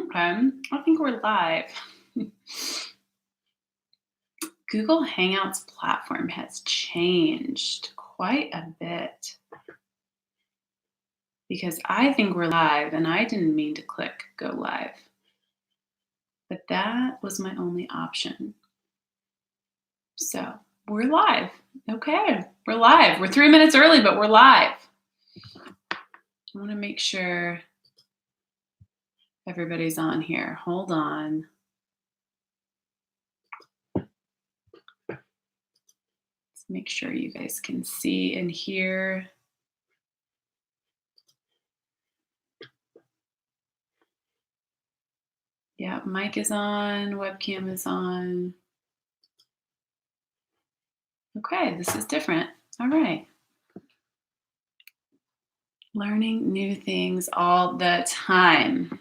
Okay, I think we're live. Google Hangouts platform has changed quite a bit because I think we're live and I didn't mean to click go live, but that was my only option. So we're live. Okay, we're live. We're 3 minutes early, but we're live. I want to make sure everybody's on here. Hold on. Make sure you guys can see and hear. Yeah, mic is on, webcam is on. Okay, this is different. All right. Learning new things all the time.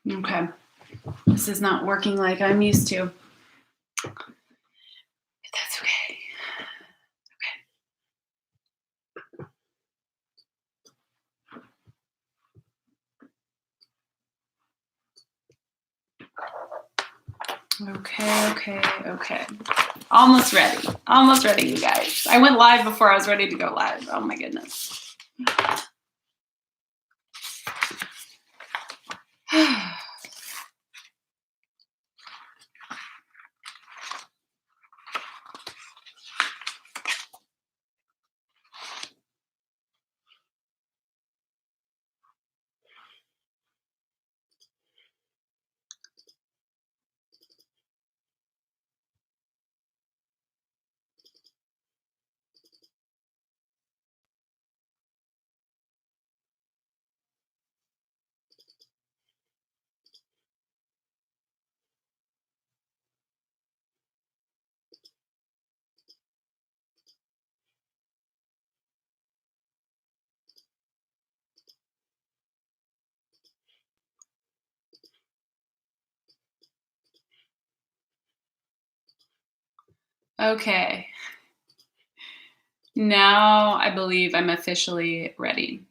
Okay, this is not working like I'm used to, but that's okay. Okay. Almost ready, you guys. I went live before I was ready to go live. Oh my goodness. Okay. Now I believe I'm officially ready.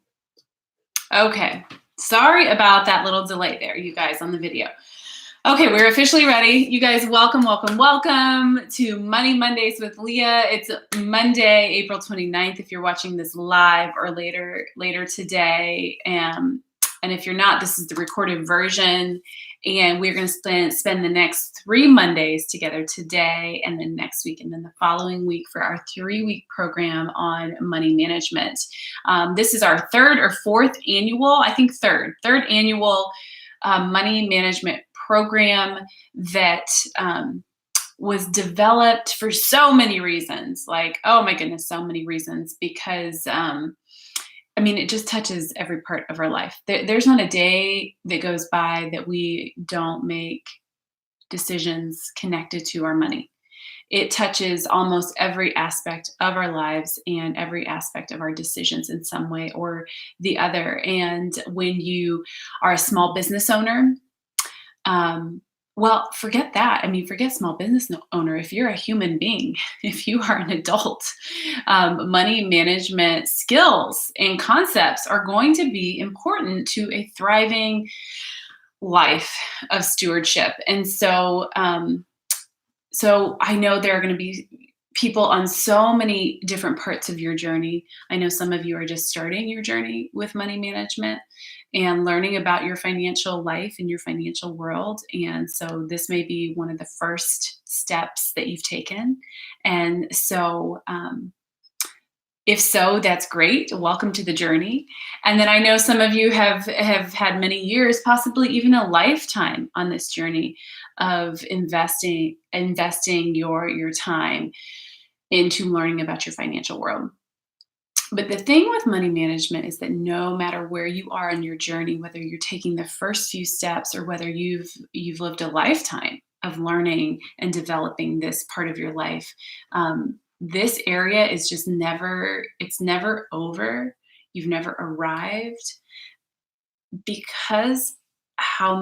Okay. Sorry about that little delay there, you guys, on the video. Okay, we're officially ready. You guys, welcome to Money Mondays with Leah. It's Monday, April 29th, if you're watching this live or later today. And if you're not, this is the recorded version. And we're going to spend the next 3 Mondays together today and then next week and then the following week for our 3-week program on money management. This is our third or fourth annual, I think third annual money management program that was developed for so many reasons. Like, oh my goodness, so many reasons. Because I mean, it just touches every part of our life. There's not a day that goes by that we don't make decisions connected to our money. It touches almost every aspect of our lives and every aspect of our decisions in some way or the other. And when you are a small business owner, well, forget that. I mean, forget small business owner. If you're a human being, if you are an adult, money management skills and concepts are going to be important to a thriving life of stewardship. And so, so I know there are going to be people on so many different parts of your journey. I know some of you are just starting your journey with money management and learning about your financial life and your financial world. And so this may be one of the first steps that you've taken. And so, if so, that's great. Welcome to the journey. And then I know some of you have had many years, possibly even a lifetime on this journey of investing your time into learning about your financial world. But the thing with money management is that no matter where you are in your journey, whether you're taking the first few steps or whether you've lived a lifetime of learning and developing this part of your life, this area is just it's never over. You've never arrived, because how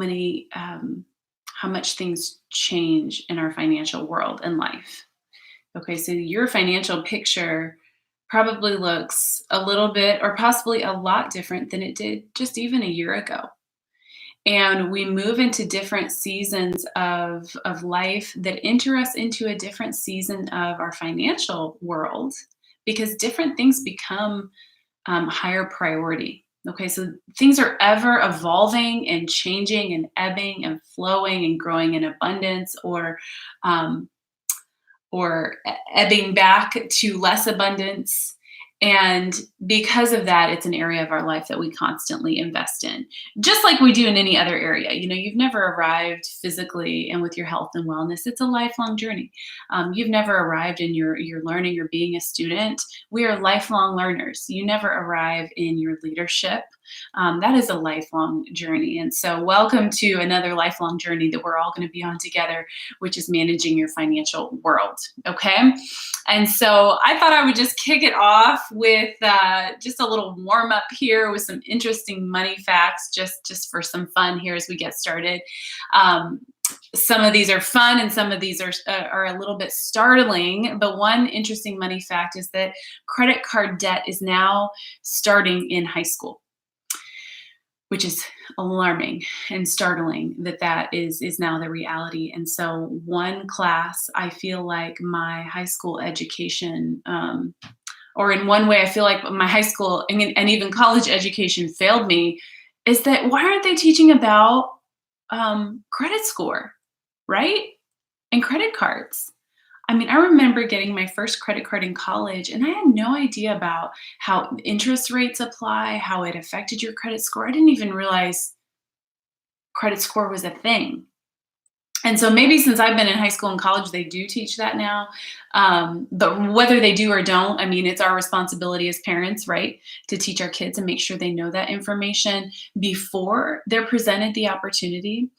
much things change in our financial world and life. Okay, so your financial picture probably looks a little bit or possibly a lot different than it did just even a year ago. And we move into different seasons of life that enter us into a different season of our financial world, because different things become higher priority. Okay, so things are ever evolving and changing and ebbing and flowing and growing in abundance, um, or ebbing back to less abundance. And because of that, it's an area of our life that we constantly invest in, just like we do in any other area. You've never arrived physically and with your health and wellness. It's a lifelong journey. You've never arrived in your learning or being a student. We are lifelong learners. You never arrive in your leadership. That is a lifelong journey. And so welcome to another lifelong journey that we're all going to be on together, which is managing your financial world. Okay. And so I thought I would just kick it off with just a little warm up here with some interesting money facts, just for some fun here as we get started. Some of these are fun and some of these are a little bit startling, but one interesting money fact is that credit card debt is now starting in high school, which is alarming and startling that is now the reality. And so one class, I feel like my high school education, or in one way, I feel like my high school and even college education failed me, is that why aren't they teaching about credit score, right? And credit cards. I mean, I remember getting my first credit card in college, and I had no idea about how interest rates apply, how it affected your credit score. I didn't even realize credit score was a thing. And so maybe since I've been in high school and college, they do teach that now. But whether they do or don't, I mean, it's our responsibility as parents, right, to teach our kids and make sure they know that information before they're presented the opportunity.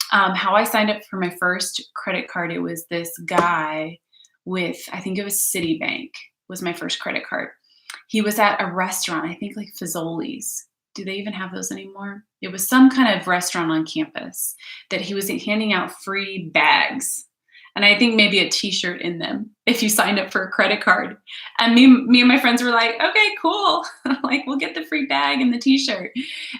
How I signed up for my first credit card, it was this guy with, I think it was Citibank was my first credit card. He was at a restaurant, I think like Fazoli's. Do they even have those anymore? It was some kind of restaurant on campus that he was handing out free bags. And I think maybe a t-shirt in them if you signed up for a credit card. And me and my friends were like, okay, cool. Like, we'll get the free bag and the t-shirt.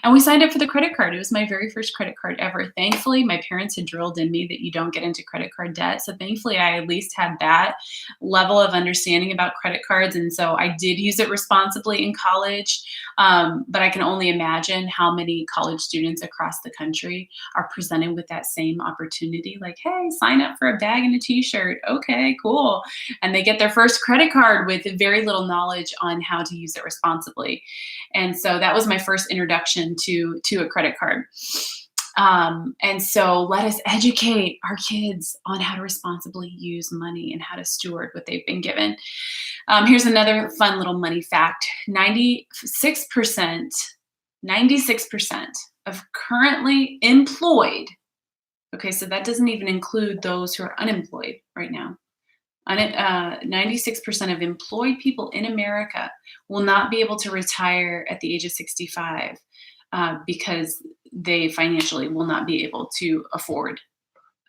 And we signed up for the credit card. It was my very first credit card ever. Thankfully, my parents had drilled in me that you don't get into credit card debt. So thankfully, I at least had that level of understanding about credit cards. And so I did use it responsibly in college. But I can only imagine how many college students across the country are presented with that same opportunity. Like, hey, sign up for a bag and a t-shirt. Okay, cool. And they get their first credit card with very little knowledge on how to use it responsibly. And so that was my first introduction to a credit card. And so let us educate our kids on how to responsibly use money and how to steward what they've been given. Here's another fun little money fact. 96% of currently employed, okay, so that doesn't even include those who are unemployed right now. 96% of employed people in America will not be able to retire at the age of 65 because they financially will not be able to afford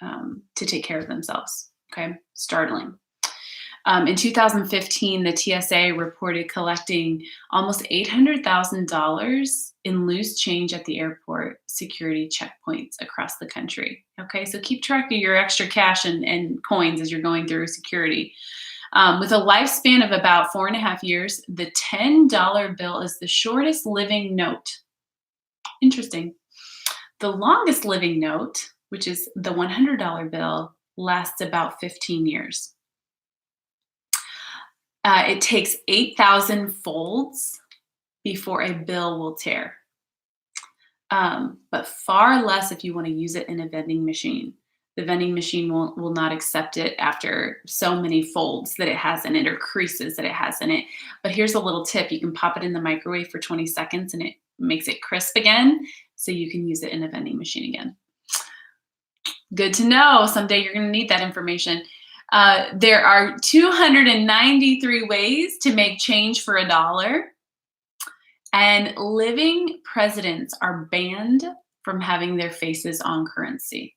to take care of themselves. Okay, startling. In 2015, the TSA reported collecting almost $800,000 in loose change at the airport security checkpoints across the country. Okay, so keep track of your extra cash and coins as you're going through security. With a lifespan of about 4.5 years, the $10 bill is the shortest living note. Interesting. The longest living note, which is the $100 bill, lasts about 15 years. It takes 8,000 folds before a bill will tear, but far less if you want to use it in a vending machine. The vending machine will not accept it after so many folds that it has in it or creases that it has in it. But here's a little tip. You can pop it in the microwave for 20 seconds and it makes it crisp again, so you can use it in a vending machine again. Good to know. Someday you're going to need that information. There are 293 ways to make change for $1. And living presidents are banned from having their faces on currency.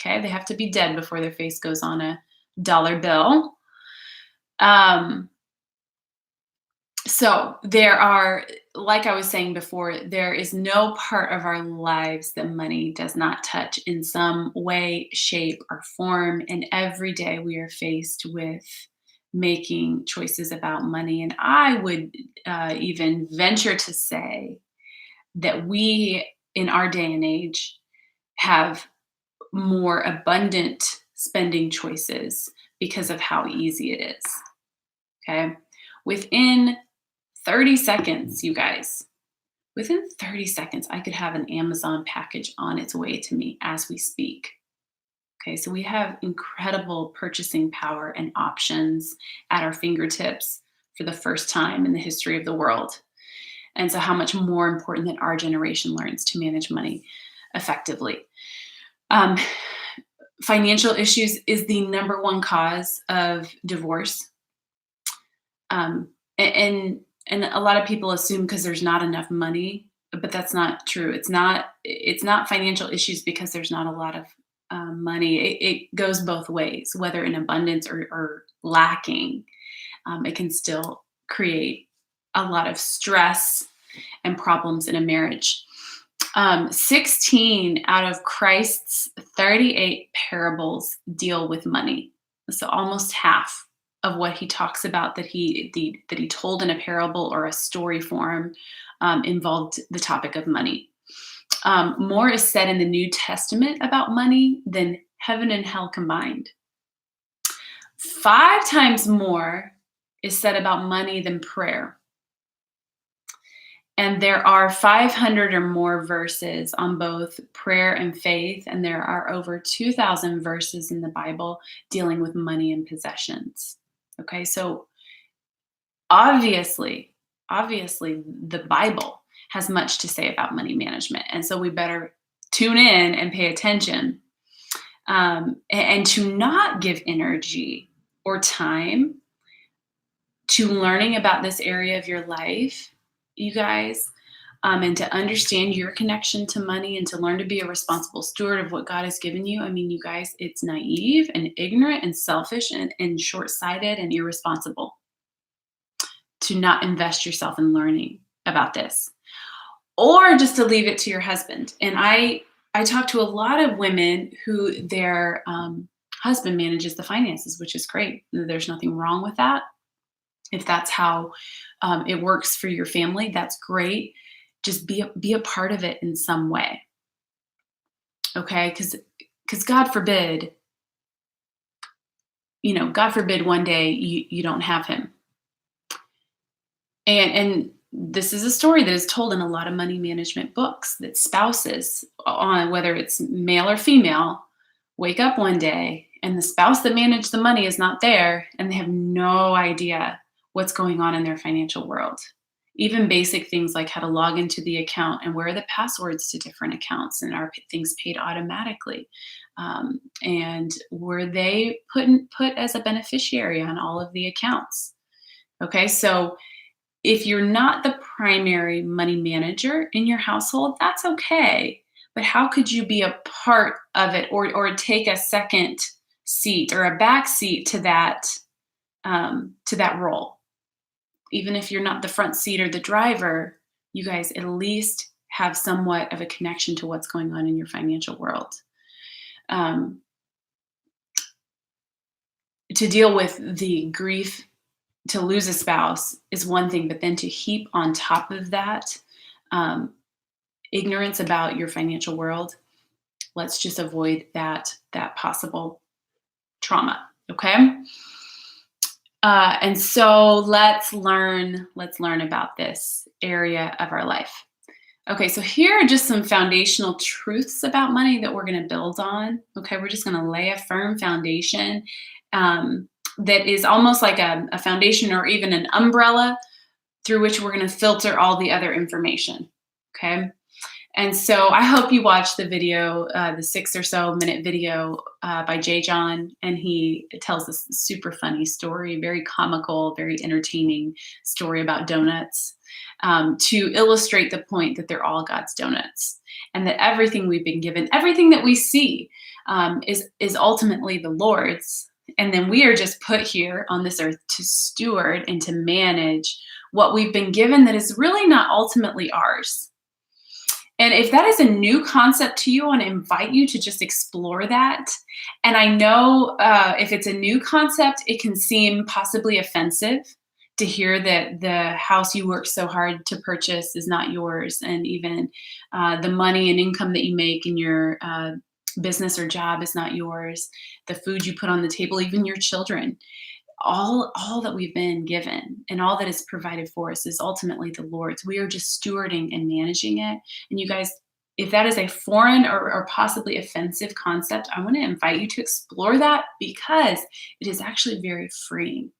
Okay, they have to be dead before their face goes on a dollar bill. So there are, like I was saying before, there is no part of our lives that money does not touch in some way, shape, or form. And every day we are faced with making choices about money. And I would even venture to say that we, in our day and age, have more abundant spending choices because of how easy it is. Okay. Within 30 seconds, you guys, within 30 seconds, I could have an Amazon package on its way to me as we speak. Okay, so we have incredible purchasing power and options at our fingertips for the first time in the history of the world. And so how much more important that our generation learns to manage money effectively. Financial issues is the number one cause of divorce. And a lot of people assume because there's not enough money, but that's not true. It's not financial issues because there's not a lot of money. It goes both ways, whether in abundance or lacking. It can still create a lot of stress and problems in a marriage. 16 out of Christ's 38 parables deal with money. So almost half of what he talks about that he told in a parable or a story form involved the topic of money. More is said in the New Testament about money than heaven and hell combined. 5 times more is said about money than prayer. And there are 500 or more verses on both prayer and faith, and there are over 2,000 verses in the Bible dealing with money and possessions. Okay, so obviously, the Bible has much to say about money management, and so we better tune in and pay attention, and to not give energy or time to learning about this area of your life, you guys, and to understand your connection to money and to learn to be a responsible steward of what God has given you. I mean, you guys, it's naive and ignorant and selfish and short-sighted and irresponsible to not invest yourself in learning about this, or just to leave it to your husband. And I talk to a lot of women who their husband manages the finances, which is great. There's nothing wrong with that. If that's how it works for your family, that's great. Just be a part of it in some way. Okay? Because God forbid, God forbid one day you don't have him. And this is a story that is told in a lot of money management books, that spouses, on whether it's male or female, wake up one day and the spouse that managed the money is not there, and they have no idea what's going on in their financial world. Even basic things like how to log into the account and where are the passwords to different accounts, and are things paid automatically, and were they put as a beneficiary on all of the accounts. Okay, so if you're not the primary money manager in your household, that's okay. But how could you be a part of it, or take a second seat or a back seat to that to that role. Even if you're not the front seat or the driver, you guys at least have somewhat of a connection to what's going on in your financial world. Um, to deal with the grief to lose a spouse is one thing, but then to heap on top of that um, ignorance about your financial world, let's just avoid that possible trauma. Okay. And so let's learn about this area of our life. Okay, so here are just some foundational truths about money that we're going to build on. Okay, we're just going to lay a firm foundation that is almost like a foundation or even an umbrella through which we're going to filter all the other information. Okay. And so I hope you watch the video, the 6 or so minute video by Jay John, and he tells this super funny story, very comical, very entertaining story about donuts to illustrate the point that they're all God's donuts, and that everything we've been given, everything that we see, is ultimately the Lord's, and then we are just put here on this earth to steward and to manage what we've been given that is really not ultimately ours. And if that is a new concept to you, I want to invite you to just explore that. And I know if it's a new concept, it can seem possibly offensive to hear that the house you worked so hard to purchase is not yours, and even the money and income that you make in your business or job is not yours. The food you put on the table, even your children. All that we've been given and all that is provided for us is ultimately the Lord's. We are just stewarding and managing it. And you guys, if that is a foreign or possibly offensive concept, I want to invite you to explore that, because it is actually very freeing.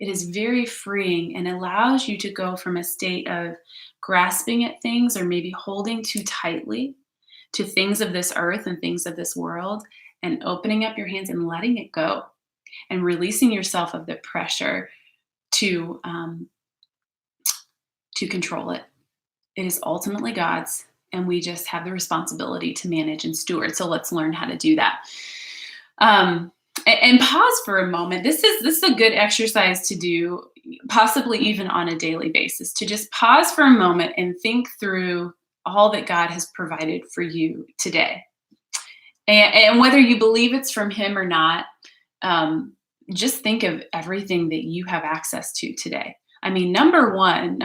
It is very freeing and allows you to go from a state of grasping at things or maybe holding too tightly to things of this earth and things of this world, and opening up your hands and letting it go, and releasing yourself of the pressure to control it. It is ultimately God's, and we just have the responsibility to manage and steward. So let's learn how to do that. And pause for a moment. This is a good exercise to do, possibly even on a daily basis, to just pause for a moment and think through all that God has provided for you today. And whether you believe it's from Him or not, just think of everything that you have access to today. I mean, number one,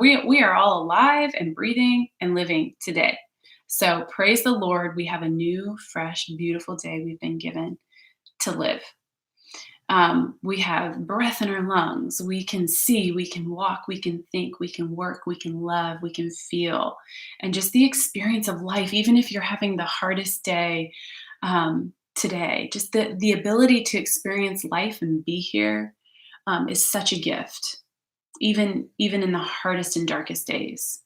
we are all alive and breathing and living today. So praise the Lord. We have a new, fresh, beautiful day we've been given to live. We have breath in our lungs. We can see, we can walk, we can think, we can work, we can love, we can feel. And just the experience of life, even if you're having the hardest day today, just the ability to experience life and be here is such a gift. Even in the hardest and darkest days,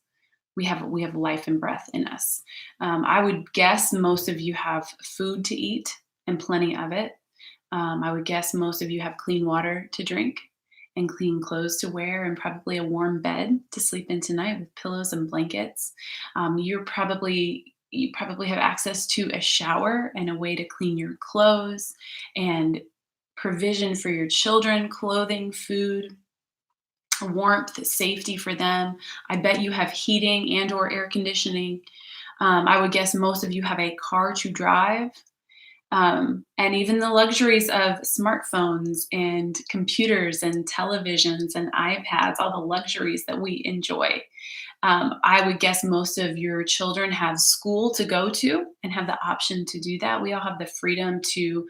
we have life and breath in us. I would guess most of you have food to eat and plenty of it. I would guess most of you have clean water to drink and clean clothes to wear, and probably a warm bed to sleep in tonight with pillows and blankets. You probably have access to a shower and a way to clean your clothes, and provision for your children, clothing, food, warmth, safety for them. I bet you have heating and or air conditioning. I would guess most of you have a car to drive. And even the luxuries of smartphones and computers and televisions and iPads, all the luxuries that we enjoy. I would guess most of your children have school to go to and have the option to do that. We all have the freedom to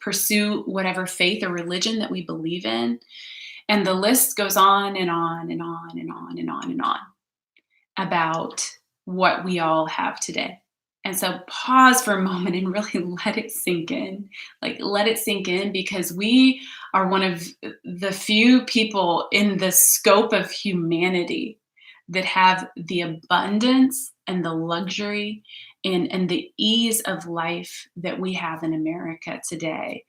pursue whatever faith or religion that we believe in. And the list goes on and on and on and on and on and on about what we all have today. And so pause for a moment and really let it sink in. Let it sink in, because we are one of the few people in the scope of humanity that have the abundance and the luxury and the ease of life that we have in America today,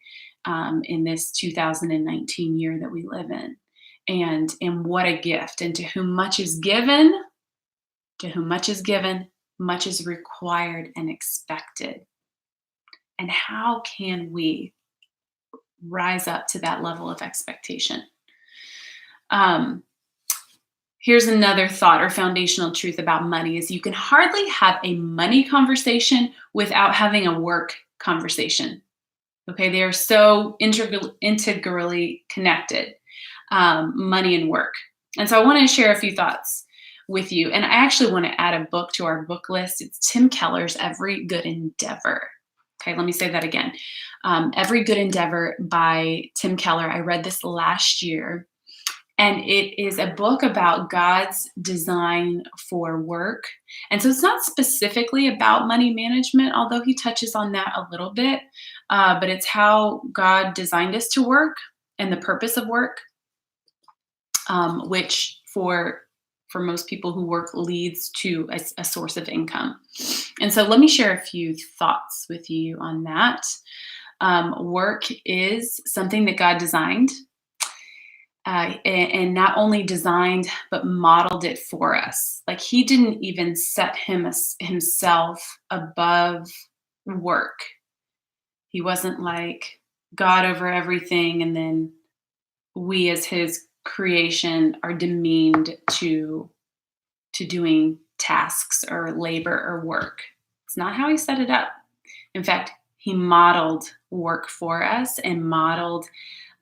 in this 2019 year that we live in. And what a gift. And to whom much is given, much is required and expected. And how can we rise up to that level of expectation. Um, Here's another thought or foundational truth about money is you can hardly have a money conversation without having a work conversation. Okay, they are so integrally connected, money and work. And so I want to share a few thoughts with you. And I actually want to add a book to our book list. It's Tim Keller's Every Good Endeavor. Okay, let me say that again. Every Good Endeavor by Tim Keller. I read this last year. And it is a book about God's design for work. And so it's not specifically about money management, although he touches on that a little bit. But it's how God designed us to work and the purpose of work, which for most people who work leads to a source of income. And so let me share a few thoughts with you on that. Work is something that God designed. And not only designed, but modeled it for us. Like he didn't even set himself above work. He wasn't like God over everything, and then we as his creation are demeaned to doing tasks or labor or work. It's not how he set it up. In fact, he modeled work for us and modeled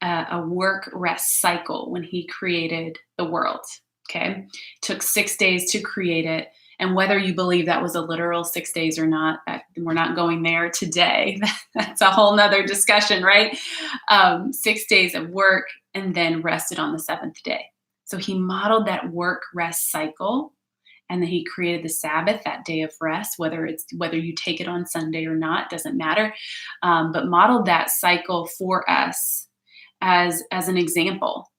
a work rest cycle when he created the world. Okay. It took 6 days to create it. And whether you believe that was a literal 6 days or not, we're not going there today. That's a whole nother discussion, right? 6 days of work and then rested on the seventh day. So he modeled that work rest cycle. And then he created the Sabbath, that day of rest, whether you take it on Sunday or not, doesn't matter. But modeled that cycle for us as an example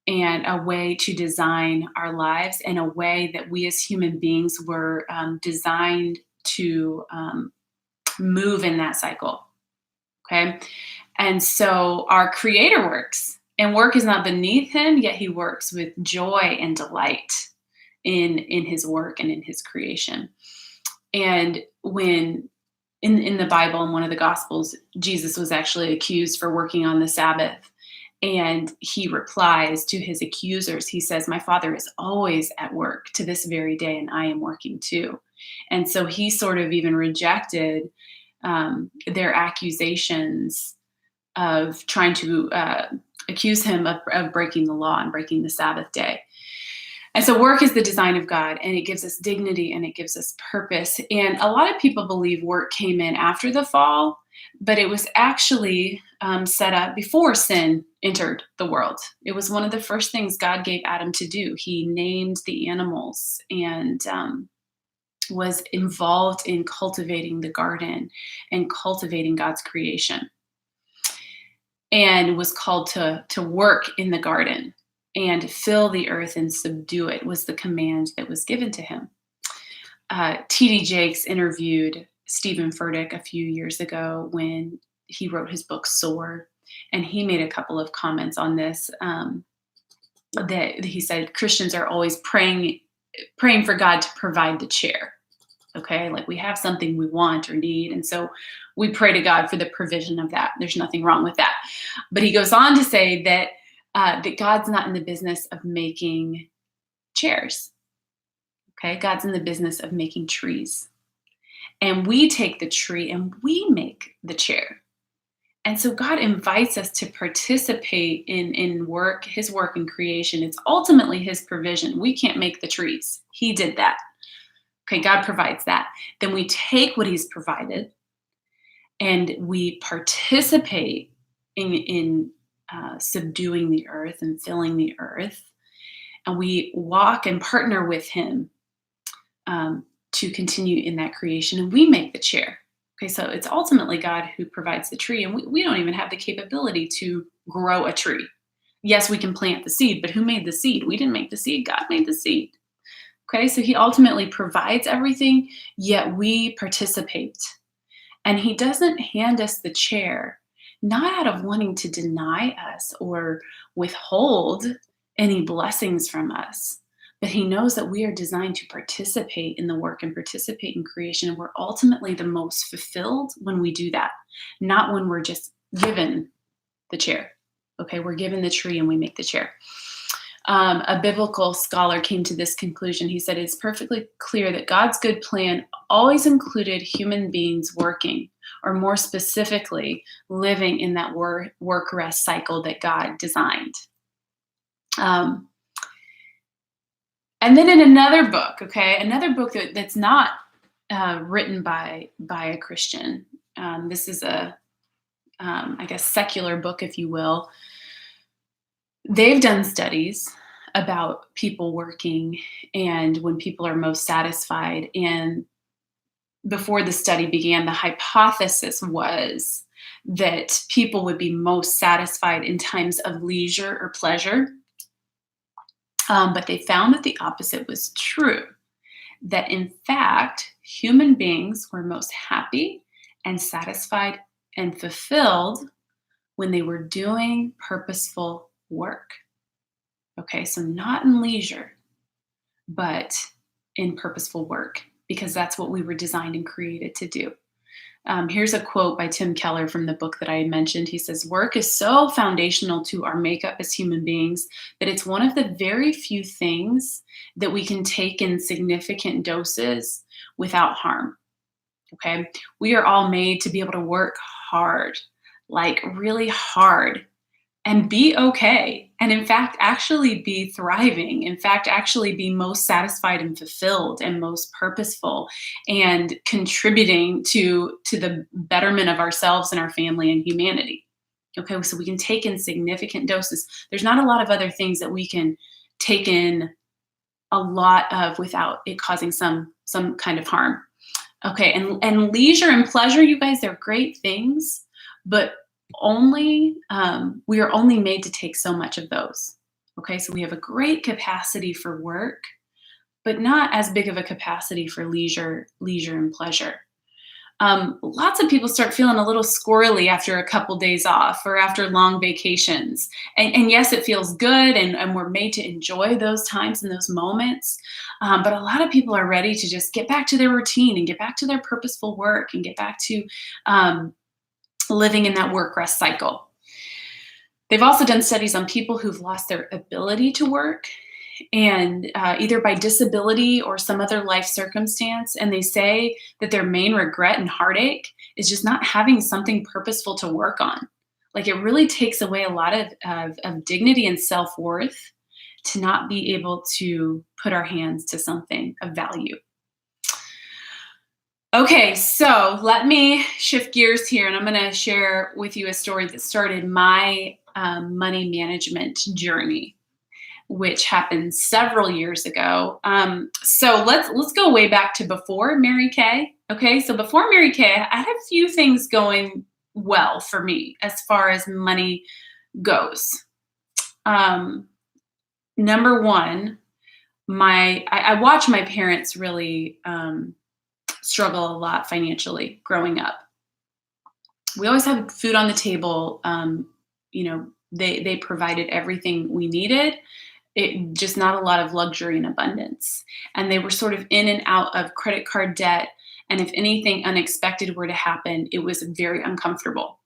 and a way to design our lives in a way that we as human beings were designed to move in that cycle. Okay. And so our creator works, and work is not beneath him, yet he works with joy and delight in his work and in his creation. And when in the Bible, in one of the Gospels, Jesus was actually accused for working on the Sabbath. And he replies to his accusers. He says, "My Father is always at work to this very day, and I am working too." And so he sort of even rejected their accusations of trying to accuse him of breaking the law and breaking the Sabbath day. And so work is the design of God, and it gives us dignity and it gives us purpose. And a lot of people believe work came in after the fall, but it was actually set up before sin entered the world. It was one of the first things God gave Adam to do. He named the animals and was involved in cultivating the garden and cultivating God's creation, and was called to work in the garden and fill the earth and subdue it, was the command that was given to him. T.D. Jakes interviewed Stephen Furtick a few years ago when he wrote his book Soar, and he made a couple of comments on this. That he said Christians are always praying for God to provide the chair. Okay, like we have something we want or need, and so we pray to God for the provision of that. There's nothing wrong with that. But he goes on to say that that God's not in the business of making chairs. Okay, God's in the business of making trees. And we take the tree and we make the chair. And so God invites us to participate in work, his work in creation. It's ultimately his provision. We can't make the trees. He did that. Okay, God provides that. Then we take what he's provided and we participate in subduing the earth and filling the earth. And we walk and partner with him to continue in that creation. And we make the chair. Okay, so it's ultimately God who provides the tree. And we don't even have the capability to grow a tree. Yes, we can plant the seed, but who made the seed? We didn't make the seed. God made the seed. Okay, so he ultimately provides everything, yet we participate. And he doesn't hand us the chair, not out of wanting to deny us or withhold any blessings from us, but he knows that we are designed to participate in the work and participate in creation. And we're ultimately the most fulfilled when we do that, not when we're just given the chair. Okay, we're given the tree and we make the chair. A biblical scholar came to this conclusion. He said, it's perfectly clear that God's good plan always included human beings working, or more specifically, living in that work-rest cycle that God designed. And then in another book, another book that's not written by a Christian. This is a, I guess, secular book, if you will. They've done studies about people working and when people are most satisfied. And before the study began, the hypothesis was that people would be most satisfied in times of leisure or pleasure. But they found that the opposite was true, that in fact, human beings were most happy and satisfied and fulfilled when they were doing purposeful work. Okay, so not in leisure, but in purposeful work, because that's what we were designed and created to do. Here's a quote by Tim Keller from the book that I mentioned. He says, work is so foundational to our makeup as human beings that it's one of the very few things that we can take in significant doses without harm. Okay, we are all made to be able to work hard, like really hard, and be okay. And in fact, actually be thriving. In fact, actually be most satisfied and fulfilled and most purposeful and contributing to the betterment of ourselves and our family and humanity. Okay, so we can take in significant doses. There's not a lot of other things that we can take in a lot of without it causing some kind of harm. Okay, and leisure and pleasure, you guys, they're great things, but we are only made to take so much of those. Okay, so we have a great capacity for work, but not as big of a capacity for leisure and pleasure. Lots of people start feeling a little squirrely after a couple days off or after long vacations. And yes, it feels good, and we're made to enjoy those times and those moments. But a lot of people are ready to just get back to their routine and get back to their purposeful work and get back to living in that work-rest cycle. They've also done studies on people who've lost their ability to work, and either by disability or some other life circumstance. And they say that their main regret and heartache is just not having something purposeful to work on. Like, it really takes away a lot of dignity and self-worth to not be able to put our hands to something of value. Okay, so let me shift gears here, and I'm going to share with you a story that started my money management journey, which happened several years ago. So let's go way back to before Mary Kay. Okay, so before Mary Kay, I had a few things going well for me as far as money goes. Number one, I watched my parents really struggle a lot financially growing up. We always had food on the table. They provided everything we needed. It just not a lot of luxury and abundance. And they were sort of in and out of credit card debt. And if anything unexpected were to happen, it was very uncomfortable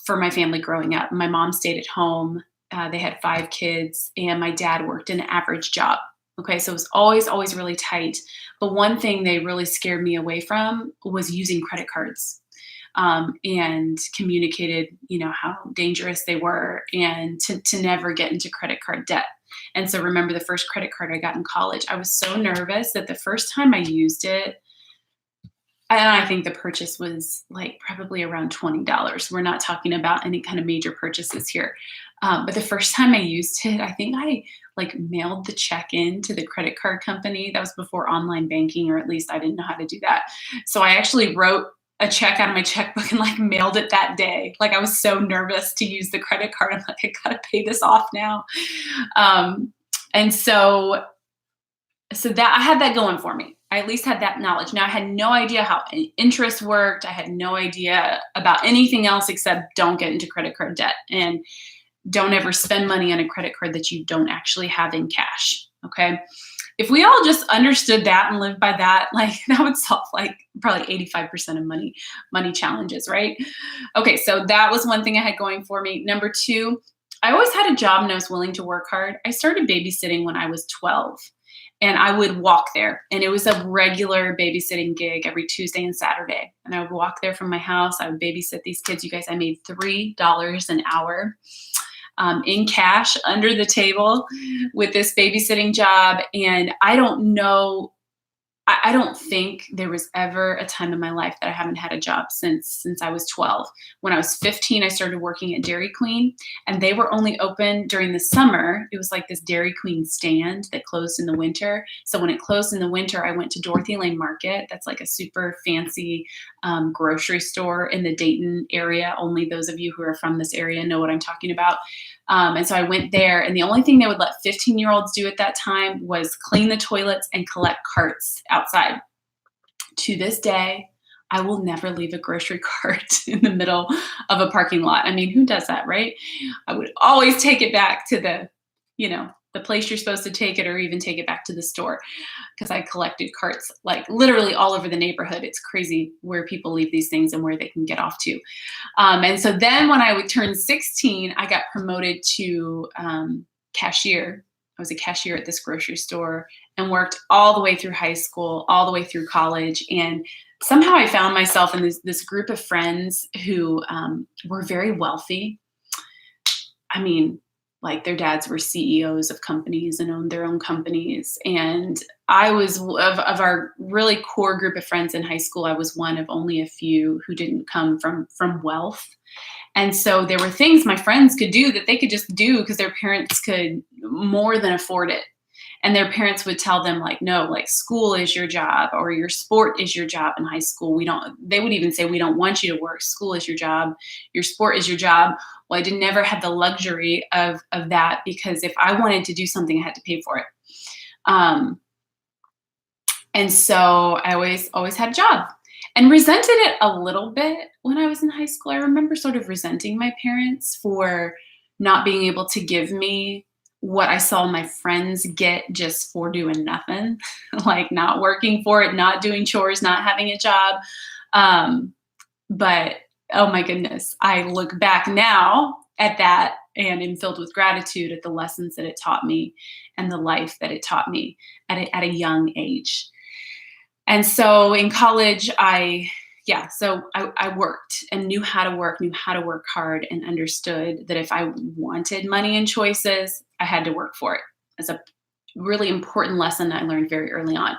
for my family growing up. My mom stayed at home. They had 5 kids, and my dad worked an average job. Okay, so it was always really tight. But one thing they really scared me away from was using credit cards, and communicated, how dangerous they were, and to never get into credit card debt. And so remember the first credit card I got in college, I was so nervous that the first time I used it, and I think the purchase was like probably around $20. We're not talking about any kind of major purchases here. But the first time I used it, I think I mailed the check in to the credit card company. That was before online banking, or at least I didn't know how to do that. So I actually wrote a check out of my checkbook and mailed it that day. I was so nervous to use the credit card. I'm like, I gotta pay this off now. And so that I had that going for me. I at least had that knowledge. Now I had no idea how interest worked. I had no idea about anything else except don't get into credit card debt, and don't ever spend money on a credit card that you don't actually have in cash. Okay. if we all just understood that and lived by that, like that would solve like probably 85% of money challenges, right? Okay, so that was one thing I had going for me. Number two, I always had a job and I was willing to work hard. I started babysitting when I was 12 and I would walk there, and it was a regular babysitting gig every Tuesday and Saturday. And I would walk there from my house. I would babysit these kids. You guys, I made $3 an hour in cash under the table with this babysitting job. And I don't know, I don't think there was ever a time in my life that I haven't had a job since I was 12. When I was 15, I started working at Dairy Queen, and they were only open during the summer. It was like this Dairy Queen stand that closed in the winter. So when it closed in the winter, I went to Dorothy Lane Market. That's like a super fancy grocery store in the Dayton area. Only those of you who are from this area know what I'm talking about. And so I went there, and the only thing they would let 15-year-olds do at that time was clean the toilets and collect carts outside. To this day, I will never leave a grocery cart in the middle of a parking lot. I mean, who does that, right? I would always take it back to the place you're supposed to take it, or even take it back to the store, because I collected carts like literally all over the neighborhood. It's crazy where people leave these things and where they can get off to. And so then when I would turn 16, I got promoted to cashier. I was a cashier at this grocery store and worked all the way through high school, all the way through college. And somehow I found myself in this group of friends who were very wealthy. I mean, like their dads were CEOs of companies and owned their own companies. And I was of our really core group of friends in high school, I was one of only a few who didn't come from wealth. And so there were things my friends could do that they could just do because their parents could more than afford it. And their parents would tell them like, no, like school is your job, or your sport is your job in high school. They would even say, we don't want you to work. School is your job. Your sport is your job. Well, I didn't never have the luxury of that, because if I wanted to do something, I had to pay for it. And so I always had a job, and resented it a little bit when I was in high school. I remember sort of resenting my parents for not being able to give me what I saw my friends get just for doing nothing, like not working for it, not doing chores, not having a job. But oh my goodness, I look back now at that and am filled with gratitude at the lessons that it taught me and the life that it taught me at a young age. And so in college, I worked and knew how to work hard, and understood that if I wanted money and choices, I had to work for it. It's a really important lesson I learned very early on.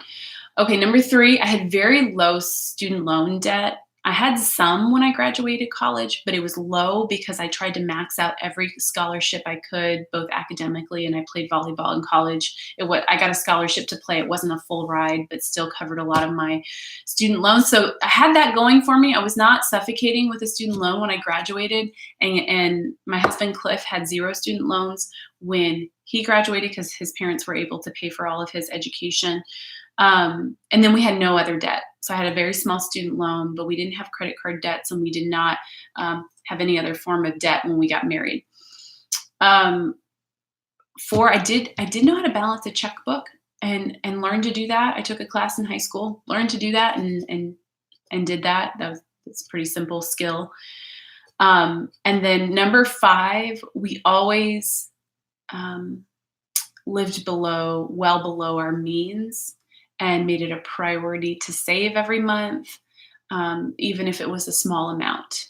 Okay, number three, I had very low student loan debt. I had some when I graduated college, but it was low because I tried to max out every scholarship I could, both academically, and I played volleyball in college. I got a scholarship to play. It wasn't a full ride, but still covered a lot of my student loans. So I had that going for me. I was not suffocating with a student loan when I graduated. And my husband, Cliff, had 0 student loans when he graduated because his parents were able to pay for all of his education. And then we had no other debt. So I had a very small student loan, but we didn't have credit card debts, and we did not have any other form of debt when we got married. 4, I did know how to balance a checkbook and learn to do that. I took a class in high school, learned to do that, and did that. That's a pretty simple skill. And then number 5, we always lived well below our means, and made it a priority to save every month, even if it was a small amount.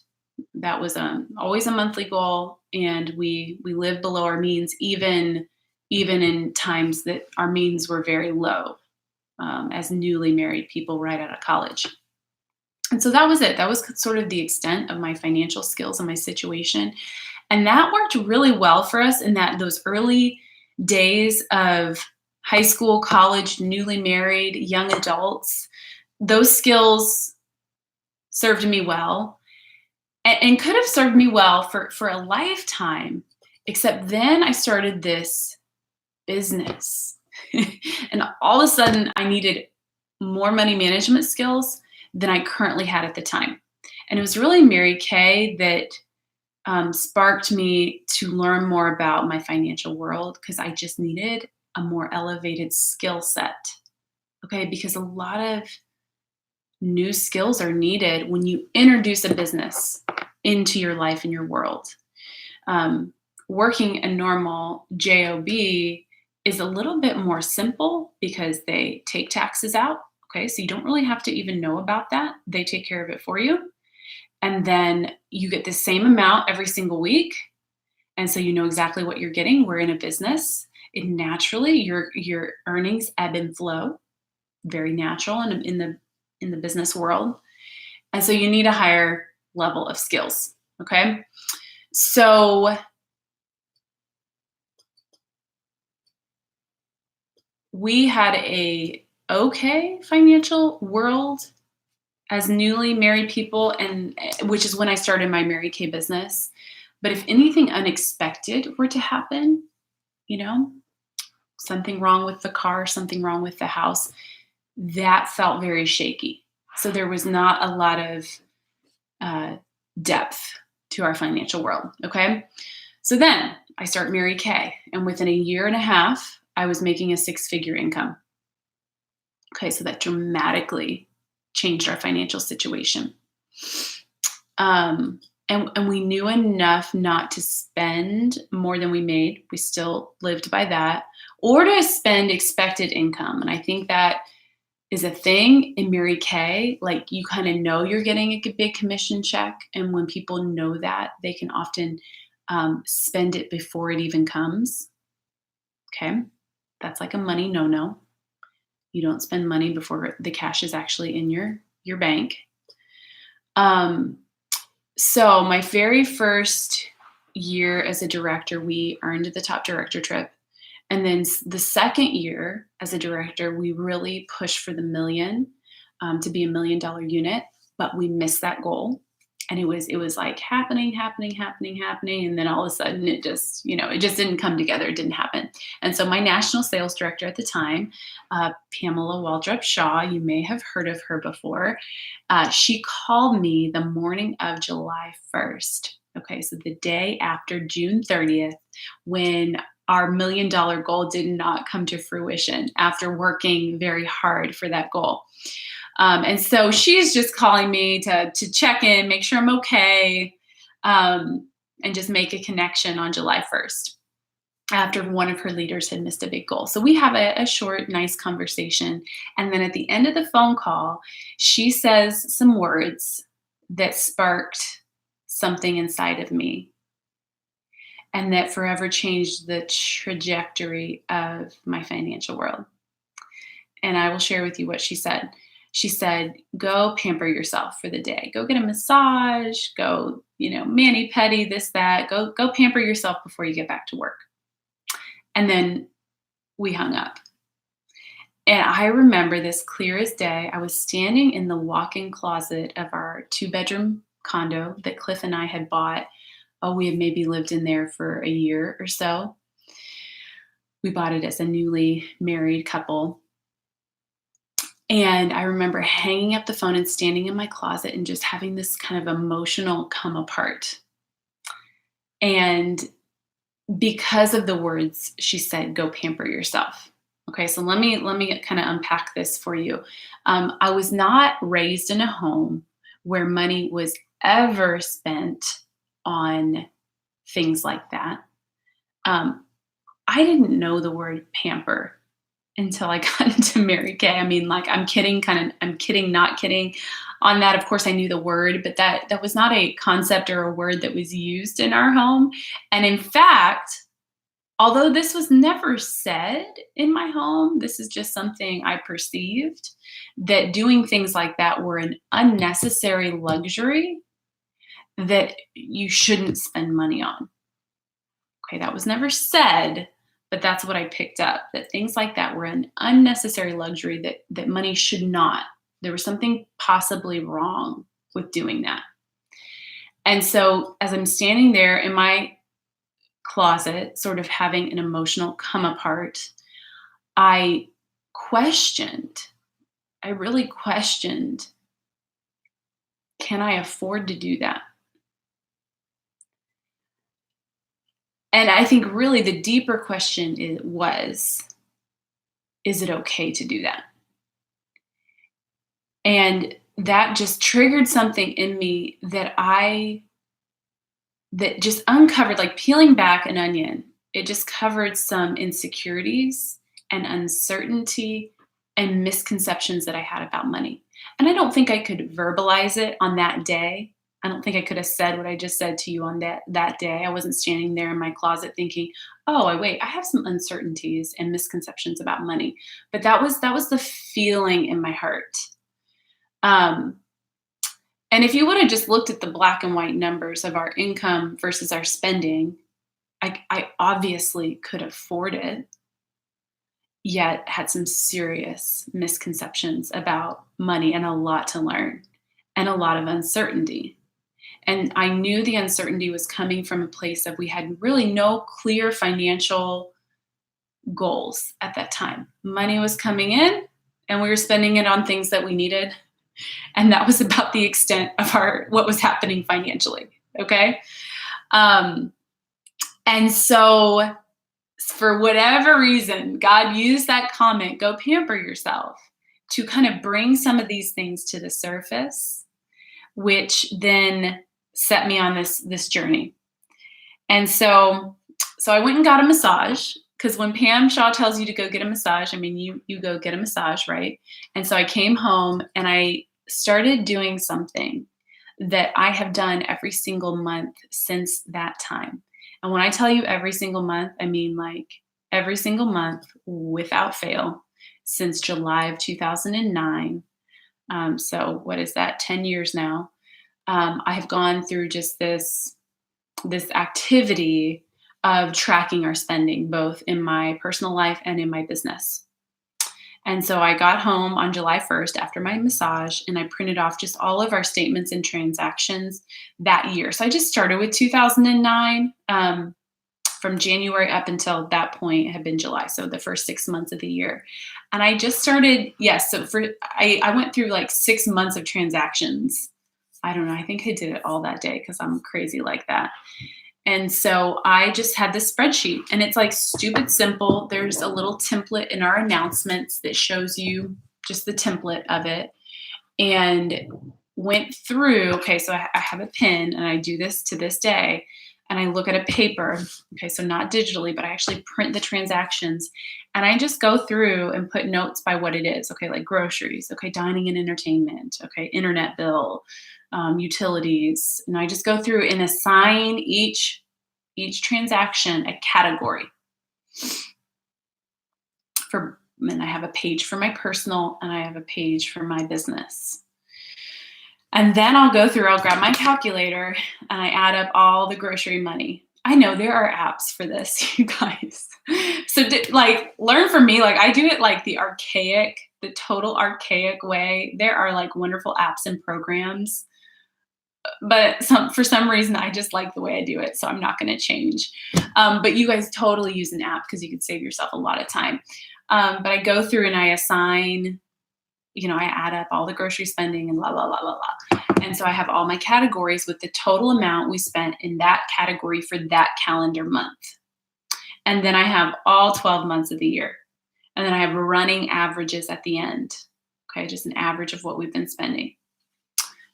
That was always a monthly goal, and we lived below our means, even in times that our means were very low, as newly married people right out of college. And so that was it. That was sort of the extent of my financial skills and my situation. And that worked really well for us in those early days of high school, college, newly married, young adults. Those skills served me well, and could have served me well for a lifetime, except then I started this business. And all of a sudden I needed more money management skills than I currently had at the time. And it was really Mary Kay that sparked me to learn more about my financial world, because I just needed a more elevated skill set. Okay, because a lot of new skills are needed when you introduce a business into your life and your world. Working a normal job is a little bit more simple because they take taxes out. Okay, so you don't really have to even know about that. They take care of it for you. And then you get the same amount every single week. And so you know exactly what you're getting. We're in a business. It naturally your earnings ebb and flow, very natural in the business world. And so you need a higher level of skills. Okay. So we had a okay financial world as newly married people, and which is when I started my Mary Kay business. But if anything unexpected were to happen, you know, something wrong with the car, something wrong with the house, that felt very shaky. So there was not a lot of depth to our financial world. Okay. So then I start Mary Kay, and within a year and a half, I was making a 6-figure income. Okay. So that dramatically changed our financial situation. And we knew enough not to spend more than we made. We still lived by that, or to spend expected income. And I think that is a thing in Mary Kay. Like, you kind of know you're getting a big commission check. And when people know that, they can often spend it before it even comes. Okay. That's like a money no-no. You don't spend money before the cash is actually in your bank. So my very first year as a director, we earned the top director trip. And then the second year as a director, we really pushed for the million, to be $1 million unit, but we missed that goal. And it was like happening. And then all of a sudden it just didn't come together. It didn't happen. And so my national sales director at the time, Pamela Waldrop Shaw, you may have heard of her before. She called me the morning of July 1st. Okay. So the day after June 30th, when our $1 million goal did not come to fruition after working very hard for that goal. And so she's just calling me to check in, make sure I'm okay, and just make a connection on July 1st after one of her leaders had missed a big goal. So we have a short, nice conversation. And then at the end of the phone call, she says some words that sparked something inside of me and that forever changed the trajectory of my financial world. And I will share with you what she said. She said, go pamper yourself for the day. Go get a massage, go, mani-pedi, this, that. Go pamper yourself before you get back to work. And then we hung up. And I remember this clear as day. I was standing in the walk-in closet of our 2-bedroom condo that Cliff and I had bought. We had maybe lived in there for a year or so. We bought it as a newly married couple. And I remember hanging up the phone and standing in my closet and just having this kind of emotional come apart. And because of the words she said, go pamper yourself. Okay, so let me kind of unpack this for you. I was not raised in a home where money was ever spent on things like that. I didn't know the word pamper until I got into Mary Kay. I mean, like, I'm kidding, not kidding on that. Of course, I knew the word, but that was not a concept or a word that was used in our home. And in fact, although this was never said in my home, this is just something I perceived, that doing things like that were an unnecessary luxury that you shouldn't spend money on. Okay, that was never said, but that's what I picked up, that things like that were an unnecessary luxury that money should not. There was something possibly wrong with doing that. And so as I'm standing there in my closet, sort of having an emotional come apart, I really questioned, can I afford to do that? And I think really the deeper question was, is it okay to do that? And that just triggered something in me that just uncovered, like peeling back an onion. It just covered some insecurities and uncertainty and misconceptions that I had about money. And I don't think I could verbalize it on that day. I don't think I could have said what I just said to you on that day. I wasn't standing there in my closet thinking, "Oh, I have some uncertainties and misconceptions about money." But that was the feeling in my heart. Um, and if you would have just looked at the black and white numbers of our income versus our spending, I obviously could afford it, yet had some serious misconceptions about money and a lot to learn and a lot of uncertainty. And I knew the uncertainty was coming from a place of we had really no clear financial goals at that time. Money was coming in and we were spending it on things that we needed. And that was about the extent of what was happening financially. Okay. Um, and so for whatever reason, God used that comment, "Go pamper yourself," to kind of bring some of these things to the surface, which then set me on this journey. And so I went and got a massage, because when Pam Shaw tells you to go get a massage, I mean, you go get a massage, right? And so I came home and I started doing something that I have done every single month since that time. And when I tell you every single month, I mean like every single month without fail since July of 2009. So what is that? 10 years now. I have gone through just this activity of tracking our spending, both in my personal life and in my business. And so I got home on July 1st after my massage and I printed off just all of our statements and transactions that year. So I just started with 2009. From January up until that point, it had been July. So the first 6 months of the year. And I just started, yes. So I went through like 6 months of transactions. I don't know. I think I did it all that day because I'm crazy like that. And so I just had this spreadsheet and it's like stupid simple. There's a little template in our announcements that shows you just the template of it, and went through, okay, so I have a pen and I do this to this day, and I look at a paper, okay, so not digitally, but I actually print the transactions, and I just go through and put notes by what it is, okay, like groceries, okay, dining and entertainment, okay, internet bill, utilities, and I just go through and assign each transaction a category. And I have a page for my personal and I have a page for my business. And then I'll grab my calculator and I add up all the grocery money. I know there are apps for this, you guys. So learn from me. Like I do it like the total archaic way. There are like wonderful apps and programs, but for some reason I just like the way I do it. So I'm not going to change. But you guys totally use an app because you can save yourself a lot of time. But I go through and I assign, I add up all the grocery spending and blah, blah, blah, blah, blah. And so I have all my categories with the total amount we spent in that category for that calendar month. And then I have all 12 months of the year. And then I have running averages at the end. Okay, just an average of what we've been spending.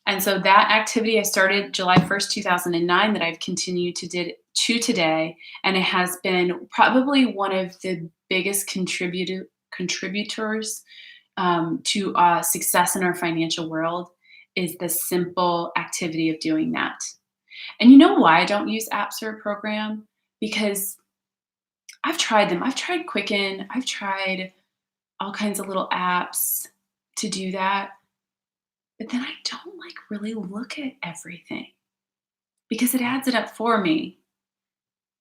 And so that activity I started July 1st, 2009 that I've continued to today. And it has been probably one of the biggest contributors to success in our financial world is the simple activity of doing that. And you know why I don't use apps or a program? Because I've tried them. I've tried Quicken. I've tried all kinds of little apps to do that. But then I don't really look at everything because it adds it up for me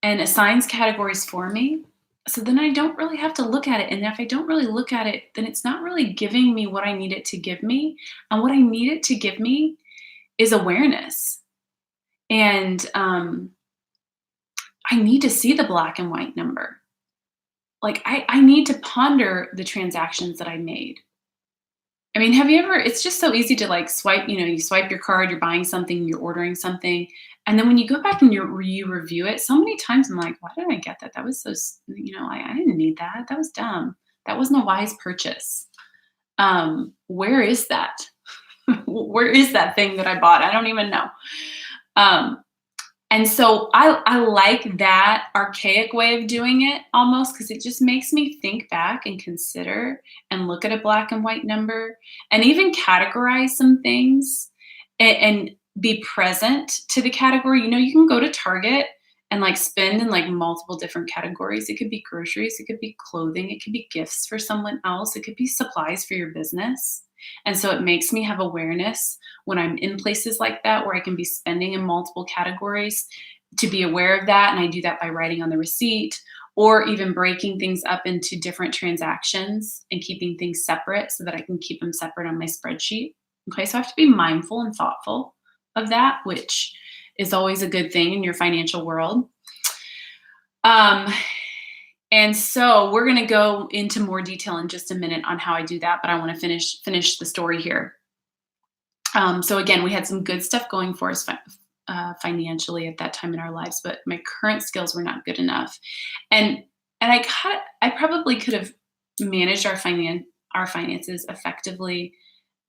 and assigns categories for me. So then I don't really have to look at it. And if I don't really look at it, then it's not really giving me what I need it to give me. And what I need it to give me is awareness. And I need to see the black and white number. Like I need to ponder the transactions that I made. I mean, it's just so easy to swipe, you swipe your card, you're buying something, you're ordering something. And then when you go back and you review it, so many times I'm like, why did I get that? That was so, I didn't need that. That was dumb. That wasn't a wise purchase. Where is that? Where is that thing that I bought? I don't even know. Um, and so I like that archaic way of doing it almost, because it just makes me think back and consider and look at a black and white number and even categorize some things and be present to the category. You can go to Target and like spend in like multiple different categories. It could be groceries, it could be clothing, it could be gifts for someone else, it could be supplies for your business. And so it makes me have awareness when I'm in places like that where I can be spending in multiple categories, to be aware of that. And I do that by writing on the receipt or even breaking things up into different transactions and keeping things separate so that I can keep them separate on my spreadsheet. Okay, so I have to be mindful and thoughtful of that, which is always a good thing in your financial world. And so we're going to go into more detail in just a minute on how I do that, but I want to finish the story here. So again, we had some good stuff going for us financially at that time in our lives, but my current skills were not good enough. And I probably could have managed our finances effectively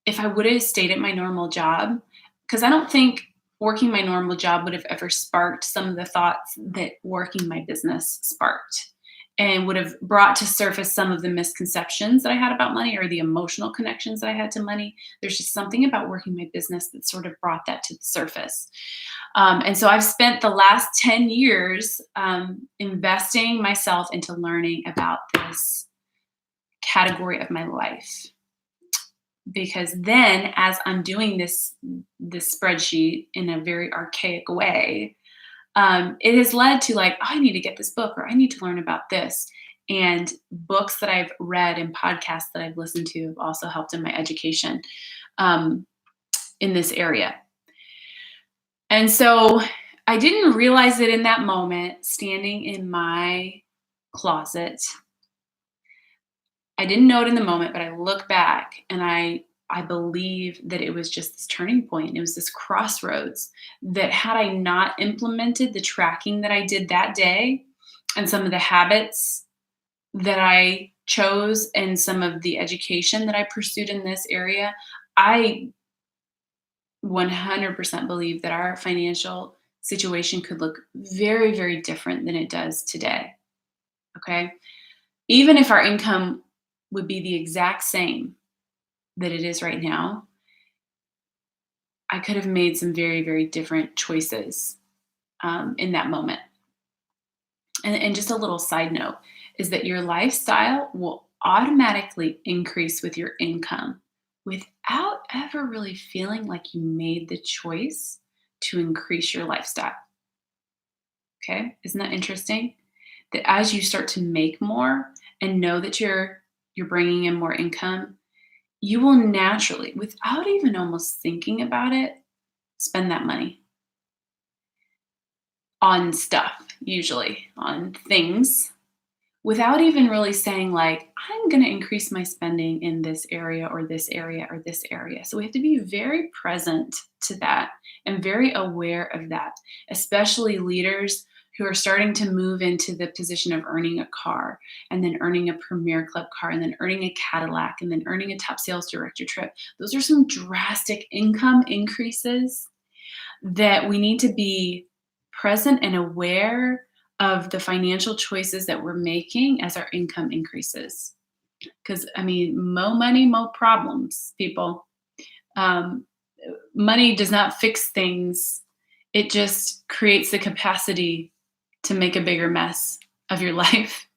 if I would have stayed at my normal job, because I don't think working my normal job would have ever sparked some of the thoughts that working my business sparked, and would have brought to surface some of the misconceptions that I had about money or the emotional connections that I had to money. There's just something about working my business that sort of brought that to the surface. And so I've spent the last 10 years investing myself into learning about this category of my life. Because then as I'm doing this spreadsheet in a very archaic way, it has led to like, oh, I need to get this book, or I need to learn about this. And books that I've read and podcasts that I've listened to have also helped in my education in this area. And so I didn't realize it in that moment, standing in my closet. I didn't know it in the moment, but I look back and I believe that it was just this turning point. It was this crossroads that had I not implemented the tracking that I did that day and some of the habits that I chose and some of the education that I pursued in this area, I 100% believe that our financial situation could look very, very different than it does today. Okay. Even if our income would be the exact same that it is right now, I could have made some very, very different choices in that moment. And just a little side note is that your lifestyle will automatically increase with your income without ever really feeling like you made the choice to increase your lifestyle. Okay, isn't that interesting? That as you start to make more and know that you're bringing in more income, you will naturally, without even almost thinking about it, spend that money on stuff, usually on things, without even really saying like, I'm going to increase my spending in this area or this area or this area. So we have to be very present to that and very aware of that, especially leaders who are starting to move into the position of earning a car and then earning a Premier Club car and then earning a Cadillac and then earning a top sales director trip. Those are some drastic income increases that we need to be present and aware of the financial choices that we're making as our income increases. Because, I mean, mo money, mo problems, people. Money does not fix things. It just creates the capacity to make a bigger mess of your life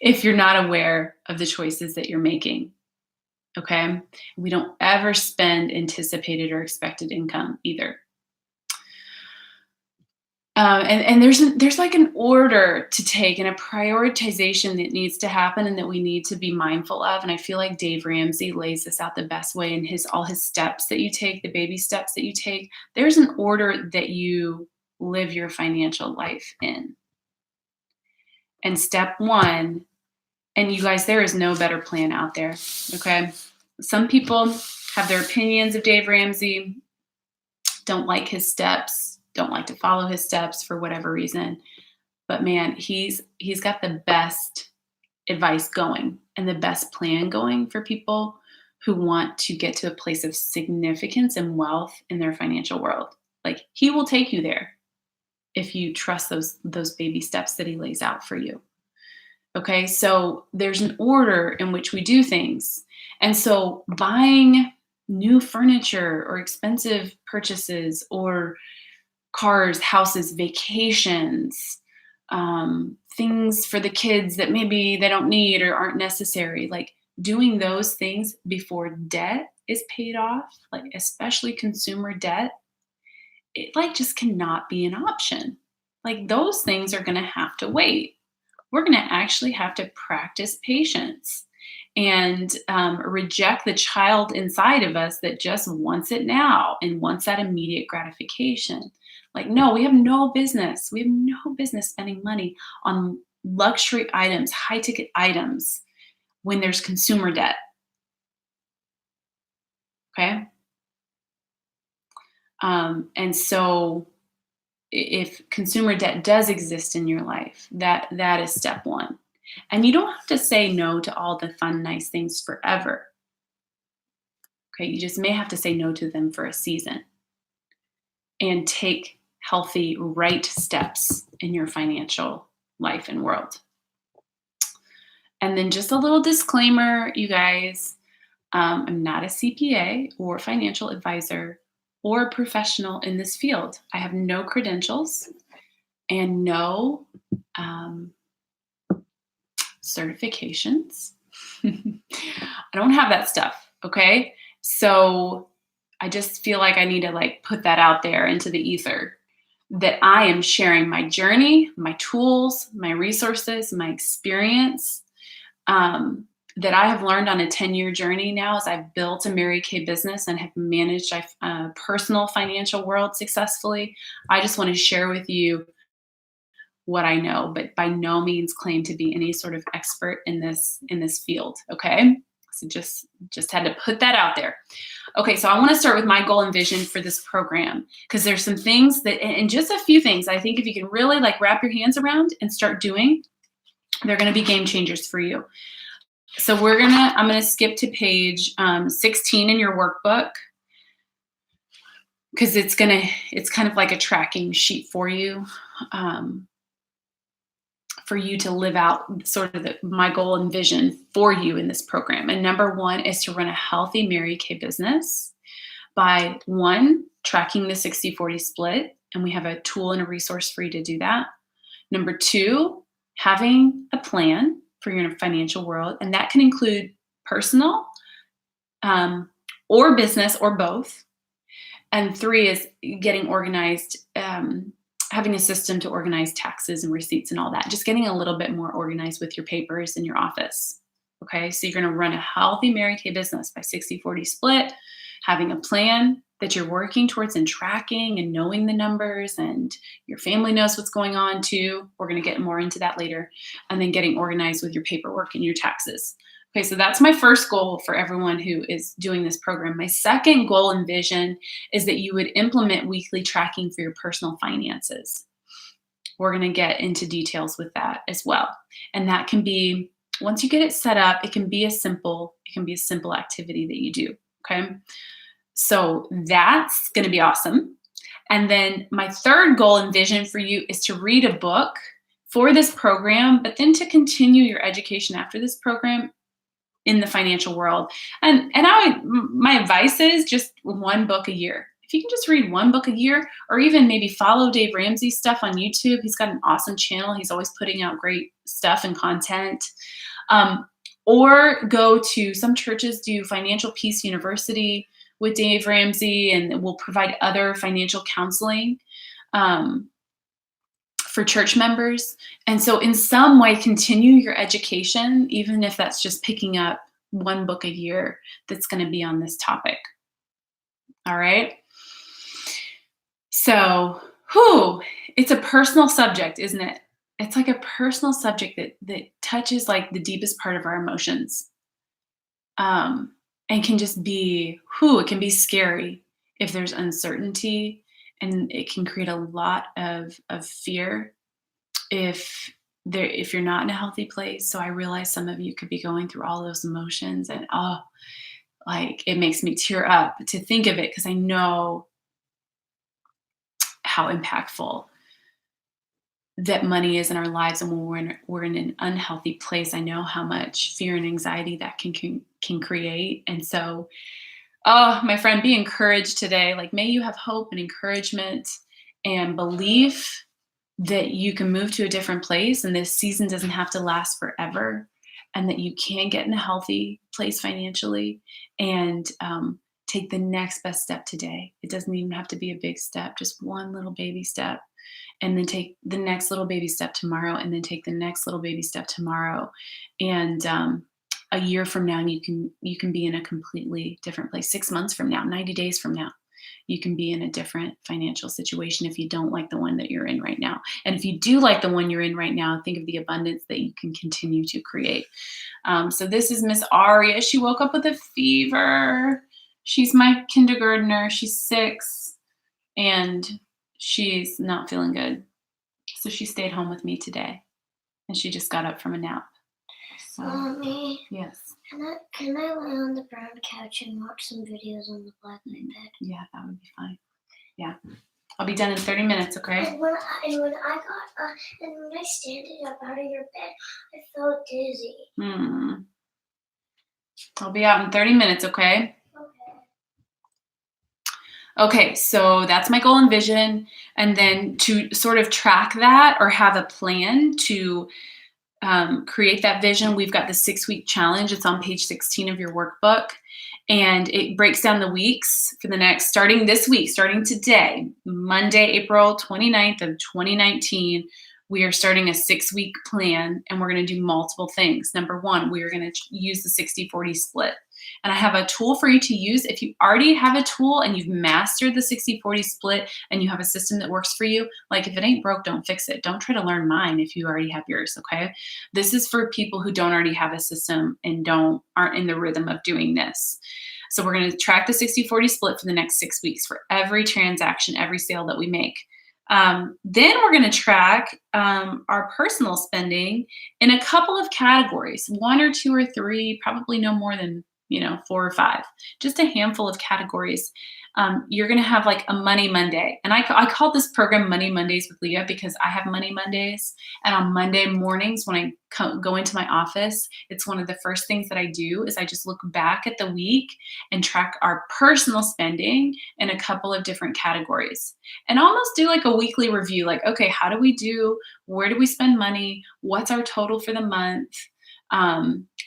if you're not aware of the choices that you're making. Okay? We don't ever spend anticipated or expected income either. And there's like an order to take and a prioritization that needs to happen and that we need to be mindful of. And I feel like Dave Ramsey lays this out the best way in all his steps that you take, the baby steps that you take. There's an order that you live your financial life in. And step one, and you guys, there is no better plan out there. Okay. Some people have their opinions of Dave Ramsey, don't like his steps, don't like to follow his steps for whatever reason. But man, he's got the best advice going and the best plan going for people who want to get to a place of significance and wealth in their financial world. Like, he will take you there if you trust those baby steps that he lays out for you. Okay, so there's an order in which we do things. And so buying new furniture or expensive purchases or cars, houses, vacations, things for the kids that maybe they don't need or aren't necessary, like doing those things before debt is paid off, like especially consumer debt, it like just cannot be an option. Like, those things are going to have to wait. We're going to actually have to practice patience and reject the child inside of us that just wants it now and wants that immediate gratification. Like, no, we have no business. We have no business spending money on luxury items, high ticket items when there's consumer debt. Okay. And so if consumer debt does exist in your life, that is step one. And you don't have to say no to all the fun, nice things forever. Okay, you just may have to say no to them for a season and take healthy, right steps in your financial life and world. And then just a little disclaimer, you guys, I'm not a CPA or financial advisor or a professional in this field. I have no credentials and no certifications. I don't have that stuff, okay? So I just feel like I need to like put that out there into the ether, that I am sharing my journey, my tools, my resources, my experience, that I have learned on a 10-year journey now as I've built a Mary Kay business and have managed a personal financial world successfully. I just want to share with you what I know, but by no means claim to be any sort of expert in this field. Okay, so just had to put that out there. Okay, so I want to start with my goal and vision for this program, because there's some things that, and just a few things, I think if you can really like wrap your hands around and start doing, they're going to be game changers for you. So I'm going to skip to page 16 in your workbook, because it's kind of like a tracking sheet for you to live out sort of my goal and vision for you in this program. And number one is to run a healthy Mary Kay business by, one, tracking the 60-40 split. And we have a tool and a resource for you to do that. Number two, having a plan for your financial world. And that can include personal or business or both. And three is getting organized, having a system to organize taxes and receipts and all that. Just getting a little bit more organized with your papers in your office. Okay, so you're going to run a healthy Mary Kay business by 60-40 split, having a plan that you're working towards and tracking and knowing the numbers, and your family knows what's going on too. We're going to get more into that later. And then getting organized with your paperwork and your taxes. Okay, so that's my first goal for everyone who is doing this program. My second goal and vision is that you would implement weekly tracking for your personal finances. We're going to get into details with that as well. And that can be, once you get it set up, it can be a simple activity that you do. Okay. So that's going to be awesome. And then my third goal and vision for you is to read a book for this program, but then to continue your education after this program in the financial world. And my advice is just one book a year. If you can just read one book a year, or even maybe follow Dave Ramsey's stuff on YouTube. He's got an awesome channel. He's always putting out great stuff and content. Or go to, some churches do Financial Peace University with Dave Ramsey, and will provide other financial counseling for church members. And so in some way, continue your education, even if that's just picking up one book a year that's going to be on this topic. All right. So, it's a personal subject, isn't it? It's like a personal subject that touches like the deepest part of our emotions. And can just be, it can be scary if there's uncertainty, and it can create a lot of fear if if you're not in a healthy place, so I realize some of you could be going through all those emotions, and like it makes me tear up to think of it, because I know how impactful that money is in our lives. And when we're in an unhealthy place, I know how much fear and anxiety that can create. And so, oh, my friend, be encouraged today. Like, may you have hope and encouragement and belief that you can move to a different place, and this season doesn't have to last forever, and that you can get in a healthy place financially, and take the next best step today. It doesn't even have to be a big step, just one little baby step, and then take the next little baby step tomorrow, and then take the next little baby step tomorrow. And a year from now, you can be in a completely different place. 6 months from now, 90 days from now, you can be in a different financial situation if you don't like the one that you're in right now. And if you do like the one you're in right now, think of the abundance that you can continue to create. So this is Miss Aria. She woke up with a fever. She's my kindergartner. She's 6, and she's not feeling good. So she stayed home with me today, and she just got up from a nap. So, Mommy, yes. Can I lay on the brown couch and watch some videos on the black iPad? Yeah, that would be fine. Yeah. I'll be done in 30 minutes, okay? And when I standing up out of your bed, I felt dizzy. I'll be out in 30 minutes, okay? Okay, so that's my goal and vision. And then to sort of track that or have a plan to create that vision, we've got the 6-week challenge. It's on page 16 of your workbook. And it breaks down the weeks for the next, starting this week, starting today, Monday, April 29th of 2019, we are starting a 6-week plan, and we're going to do multiple things. Number one, we are going to use the 60-40 split. And I have a tool for you to use. If you already have a tool and you've mastered the 60-40 split and you have a system that works for you, like if it ain't broke, don't fix it. Don't try to learn mine if you already have yours, okay? This is for people who don't already have a system and aren't in the rhythm of doing this. So we're going to track the 60-40 split for the next 6 weeks for every transaction, every sale that we make. Then we're going to track our personal spending in a couple of categories, 1 or 2 or 3, probably no more than 4 or 5, just a handful of categories. You're going to have like a Money Monday. And I call this program Money Mondays with Leah because I have Money Mondays. And on Monday mornings when I go into my office, it's one of the first things that I do is I just look back at the week and track our personal spending in a couple of different categories and almost do like a weekly review. Like, okay, how do we do? Where do we spend money? What's our total for the month?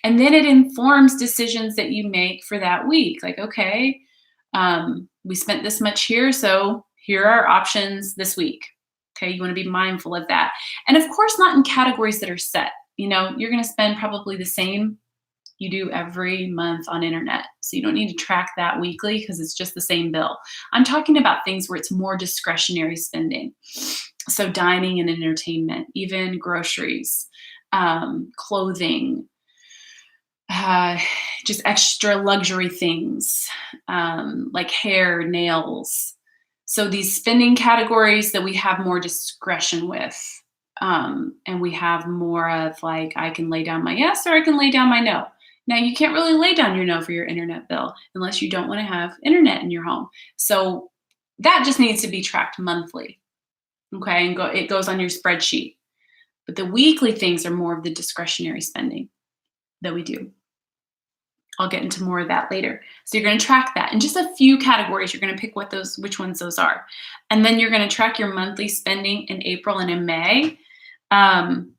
And then it informs decisions that you make for that week. Like, okay, we spent this much here, so here are our options this week. Okay, you want to be mindful of that. And of course, not in categories that are set. You're going to spend probably the same you do every month on internet. So you don't need to track that weekly because it's just the same bill. I'm talking about things where it's more discretionary spending. So dining and entertainment, even groceries, clothing, just extra luxury things like hair, nails. So these spending categories that we have more discretion with, and we have more of like, I can lay down my yes or I can lay down my no. Now you can't really lay down your no for your internet bill unless you don't want to have internet in your home. So that just needs to be tracked monthly. Okay, and it goes on your spreadsheet. But the weekly things are more of the discretionary spending that we do. I'll get into more of that later. So you're going to track that in just a few categories. You're going to pick which ones those are. And then you're going to track your monthly spending in April and in May. And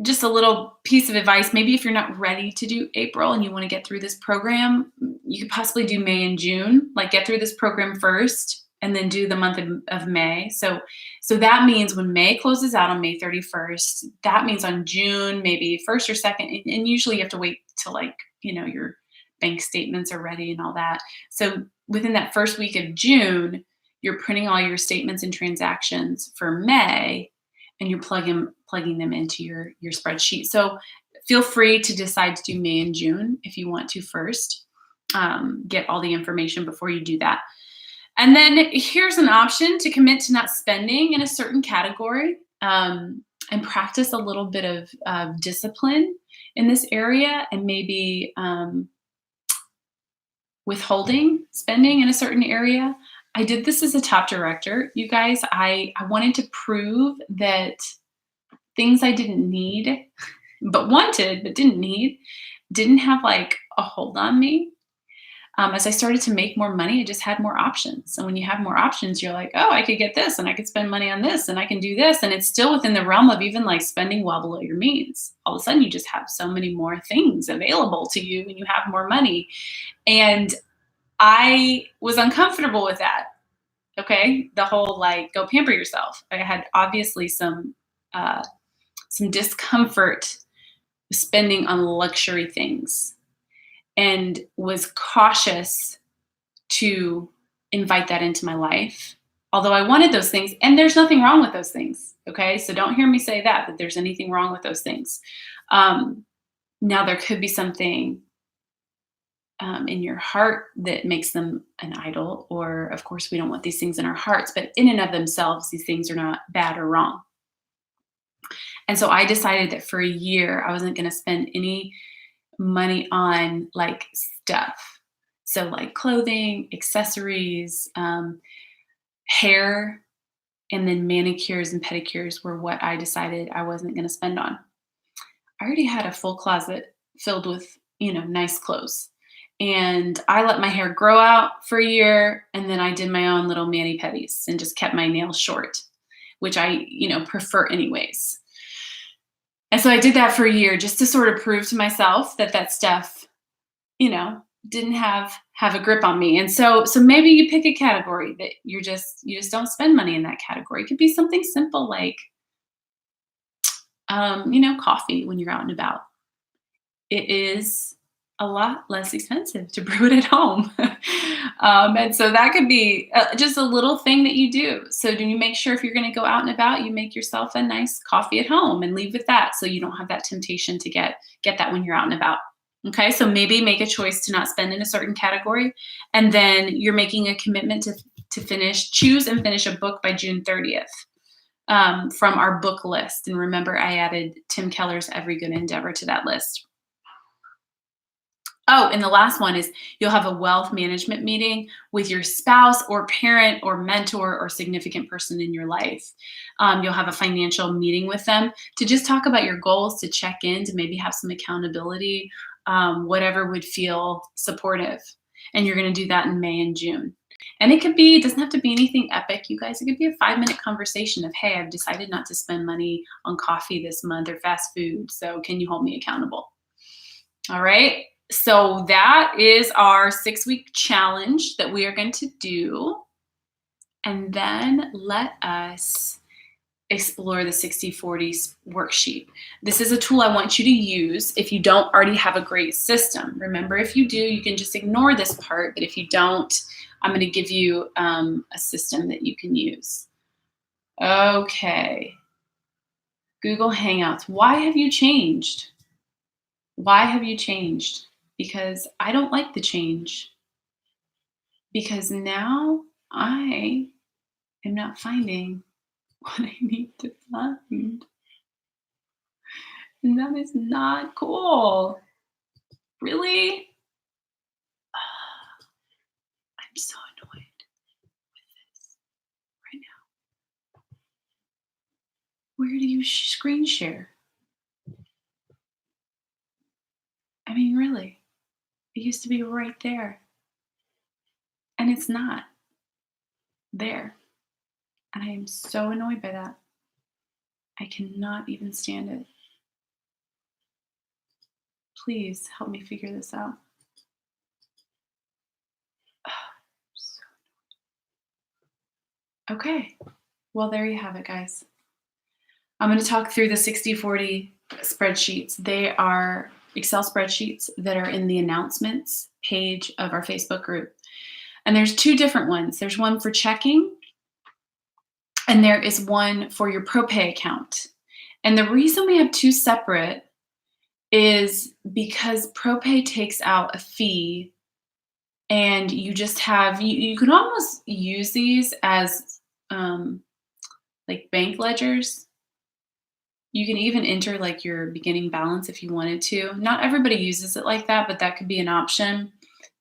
just a little piece of advice, maybe if you're not ready to do April and you want to get through this program, you could possibly do May and June, like get through this program first and then do the month of May. So that means when May closes out on May 31st, that means on June, maybe 1st or 2nd, and usually you have to wait till your bank statements are ready and all that. So within that first week of June, you're printing all your statements and transactions for May, and you're plugging them into your spreadsheet. So feel free to decide to do May and June if you want to first. Get all the information before you do that. And then here's an option to commit to not spending in a certain category. and practice a little bit of discipline in this area, and maybe withholding spending in a certain area. I did this as a top director, you guys. I wanted to prove that things I didn't need, but wanted, but didn't need, didn't have like a hold on me. As I started to make more money, I just had more options. And when you have more options, you're like, oh, I could get this and I could spend money on this and I can do this. And it's still within the realm of even like spending well below your means. All of a sudden, you just have so many more things available to you and you have more money. And I was uncomfortable with that. Okay. The whole like go pamper yourself. I had obviously some discomfort spending on luxury things, and was cautious to invite that into my life. Although I wanted those things, and there's nothing wrong with those things. Okay. So don't hear me say that there's anything wrong with those things. Now there could be something in your heart that makes them an idol, or of course we don't want these things in our hearts, but in and of themselves, these things are not bad or wrong. And so I decided that for a year, I wasn't going to spend any money on like stuff. So like clothing, accessories, hair, and then manicures and pedicures were what I decided I wasn't going to spend on. I already had a full closet filled with, nice clothes. And I let my hair grow out for a year, and then I did my own little mani-pedis and just kept my nails short, which I, prefer anyways. And so I did that for a year just to sort of prove to myself that stuff, didn't have a grip on me. And so maybe you pick a category that you just don't spend money in that category. It could be something simple like, coffee when you're out and about. It is a lot less expensive to brew it at home. And so that could be just a little thing that you do. So do you make sure if you're going to go out and about, you make yourself a nice coffee at home and leave with that, so you don't have that temptation to get that when you're out and about. Okay, so maybe make a choice to not spend in a certain category, and then you're making a commitment to choose and finish a book by June 30th. From our book list. And remember, I added Tim Keller's Every Good Endeavor to that list. Oh, and the last one is you'll have a wealth management meeting with your spouse or parent or mentor or significant person in your life. You'll have a financial meeting with them to just talk about your goals, to check in, to maybe have some accountability, whatever would feel supportive. And you're going to do that in May and June. And it doesn't have to be anything epic, you guys. It could be a 5-minute conversation of, hey, I've decided not to spend money on coffee this month or fast food. So can you hold me accountable? All right. So that is our 6-week challenge that we are going to do. And then let us explore the 60/40 worksheet. This is a tool I want you to use if you don't already have a great system. Remember, if you do, you can just ignore this part. But if you don't, I'm going to give you a system that you can use. Okay. Google Hangouts. Why have you changed? Why have you changed? Because I don't like the change. Because now I am not finding what I need to find. And that is not cool. Really? I'm so annoyed with this right now. Where do you screen share? I mean, really? It used to be right there. And it's not there. And I am so annoyed by that. I cannot even stand it. Please help me figure this out. Okay. Well, there you have it, guys. I'm going to talk through the 60/40 spreadsheets. They are Excel spreadsheets that are in the announcements page of our Facebook group. And there's 2 different ones. There's one for checking, and there is one for your ProPay account. And the reason we have 2 separate is because ProPay takes out a fee, and you just have, you can almost use these as like bank ledgers. You can even enter like your beginning balance if you wanted to. Not everybody uses it like that, but that could be an option.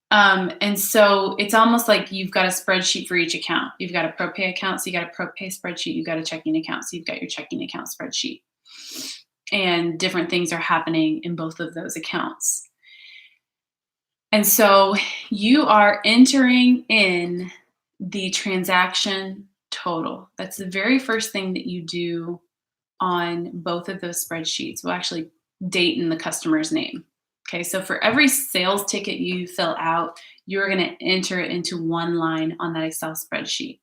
And so it's almost like you've got a spreadsheet for each account. You've got a ProPay account, so you got a ProPay spreadsheet. You've got a checking account, so you've got your checking account spreadsheet. And different things are happening in both of those accounts. And so you are entering in the transaction total. That's the very first thing that you do on both of those spreadsheets. We'll actually date in the customer's name. Okay, so for every sales ticket you fill out, you're going to enter it into one line on that Excel spreadsheet.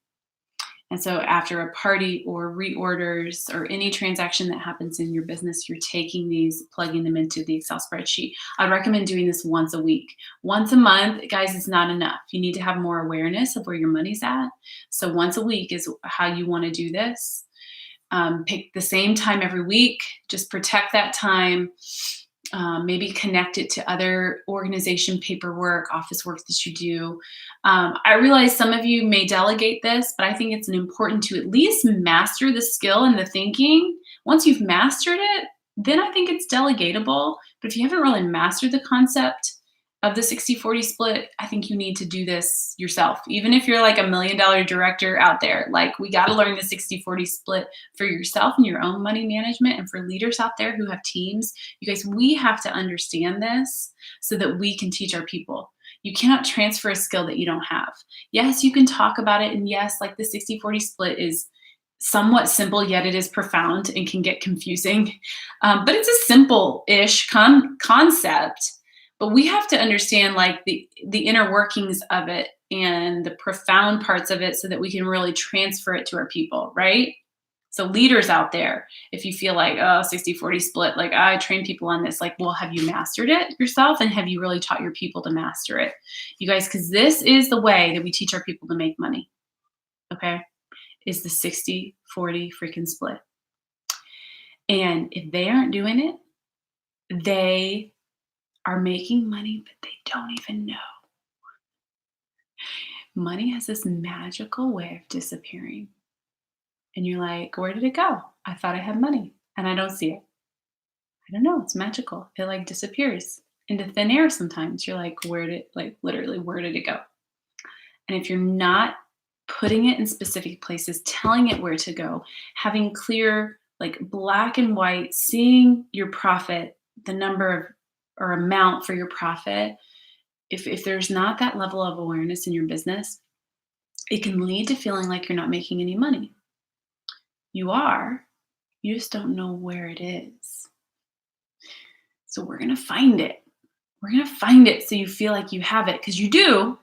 And so after a party or reorders or any transaction that happens in your business, you're taking these, plugging them into the Excel spreadsheet. I'd recommend doing this once a week. Once a month, guys, is not enough. You need to have more awareness of where your money's at. So once a week is how you want to do this. Pick the same time every week. Just protect that time. Maybe connect it to other organization paperwork, office work that you do. I realize some of you may delegate this, but I think it's important to at least master the skill and the thinking. Once you've mastered it, then I think it's delegatable. But if you haven't really mastered the concept of the 60-40 split, I think you need to do this yourself. Even if you're like $1 million director out there, like we got to learn the 60-40 split for yourself and your own money management. And for leaders out there who have teams, you guys, we have to understand this so that we can teach our people. You cannot transfer a skill that you don't have. Yes, you can talk about it. And yes, like the 60-40 split is somewhat simple, yet it is profound and can get confusing. But it's a simple-ish concept. But we have to understand like the inner workings of it and the profound parts of it so that we can really transfer it to our people, right? So leaders out there, if you feel like, oh, 60-40 split, like I train people on this, like, well, have you mastered it yourself? And have you really taught your people to master it? You guys, because this is the way that we teach our people to make money, okay? Is the 60-40 freaking split. And if they aren't doing it, they are making money, but they don't even know. Money has this magical way of disappearing. And you're like, where did it go? I thought I had money and I don't see it. I don't know. It's magical. It like disappears into thin air sometimes. You're like, where did it go? And if you're not putting it in specific places, telling it where to go, having clear, like black and white, seeing your profit, the number of or amount for your profit, if there's not that level of awareness in your business, it can lead to feeling like you're not making any money. You are, you just don't know where it is. So we're going to find it. We're going to find it so you feel like you have it, because you do,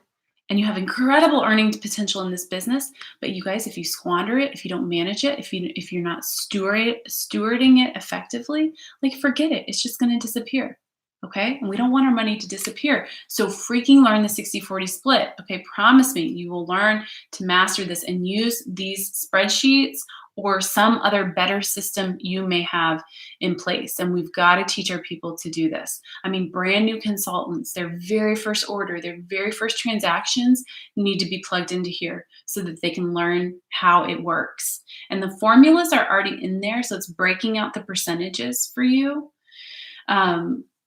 and you have incredible earning potential in this business. But you guys, if you squander it, if you don't manage it, if you're not stewarding it effectively, like forget it. It's just going to disappear. Okay, and we don't want our money to disappear. So freaking learn the 60-40 split. Okay, promise me you will learn to master this and use these spreadsheets or some other better system you may have in place. And we've got to teach our people to do this. I mean, brand new consultants, their very first order, their very first transactions need to be plugged into here so that they can learn how it works. And the formulas are already in there, so it's breaking out the percentages for you.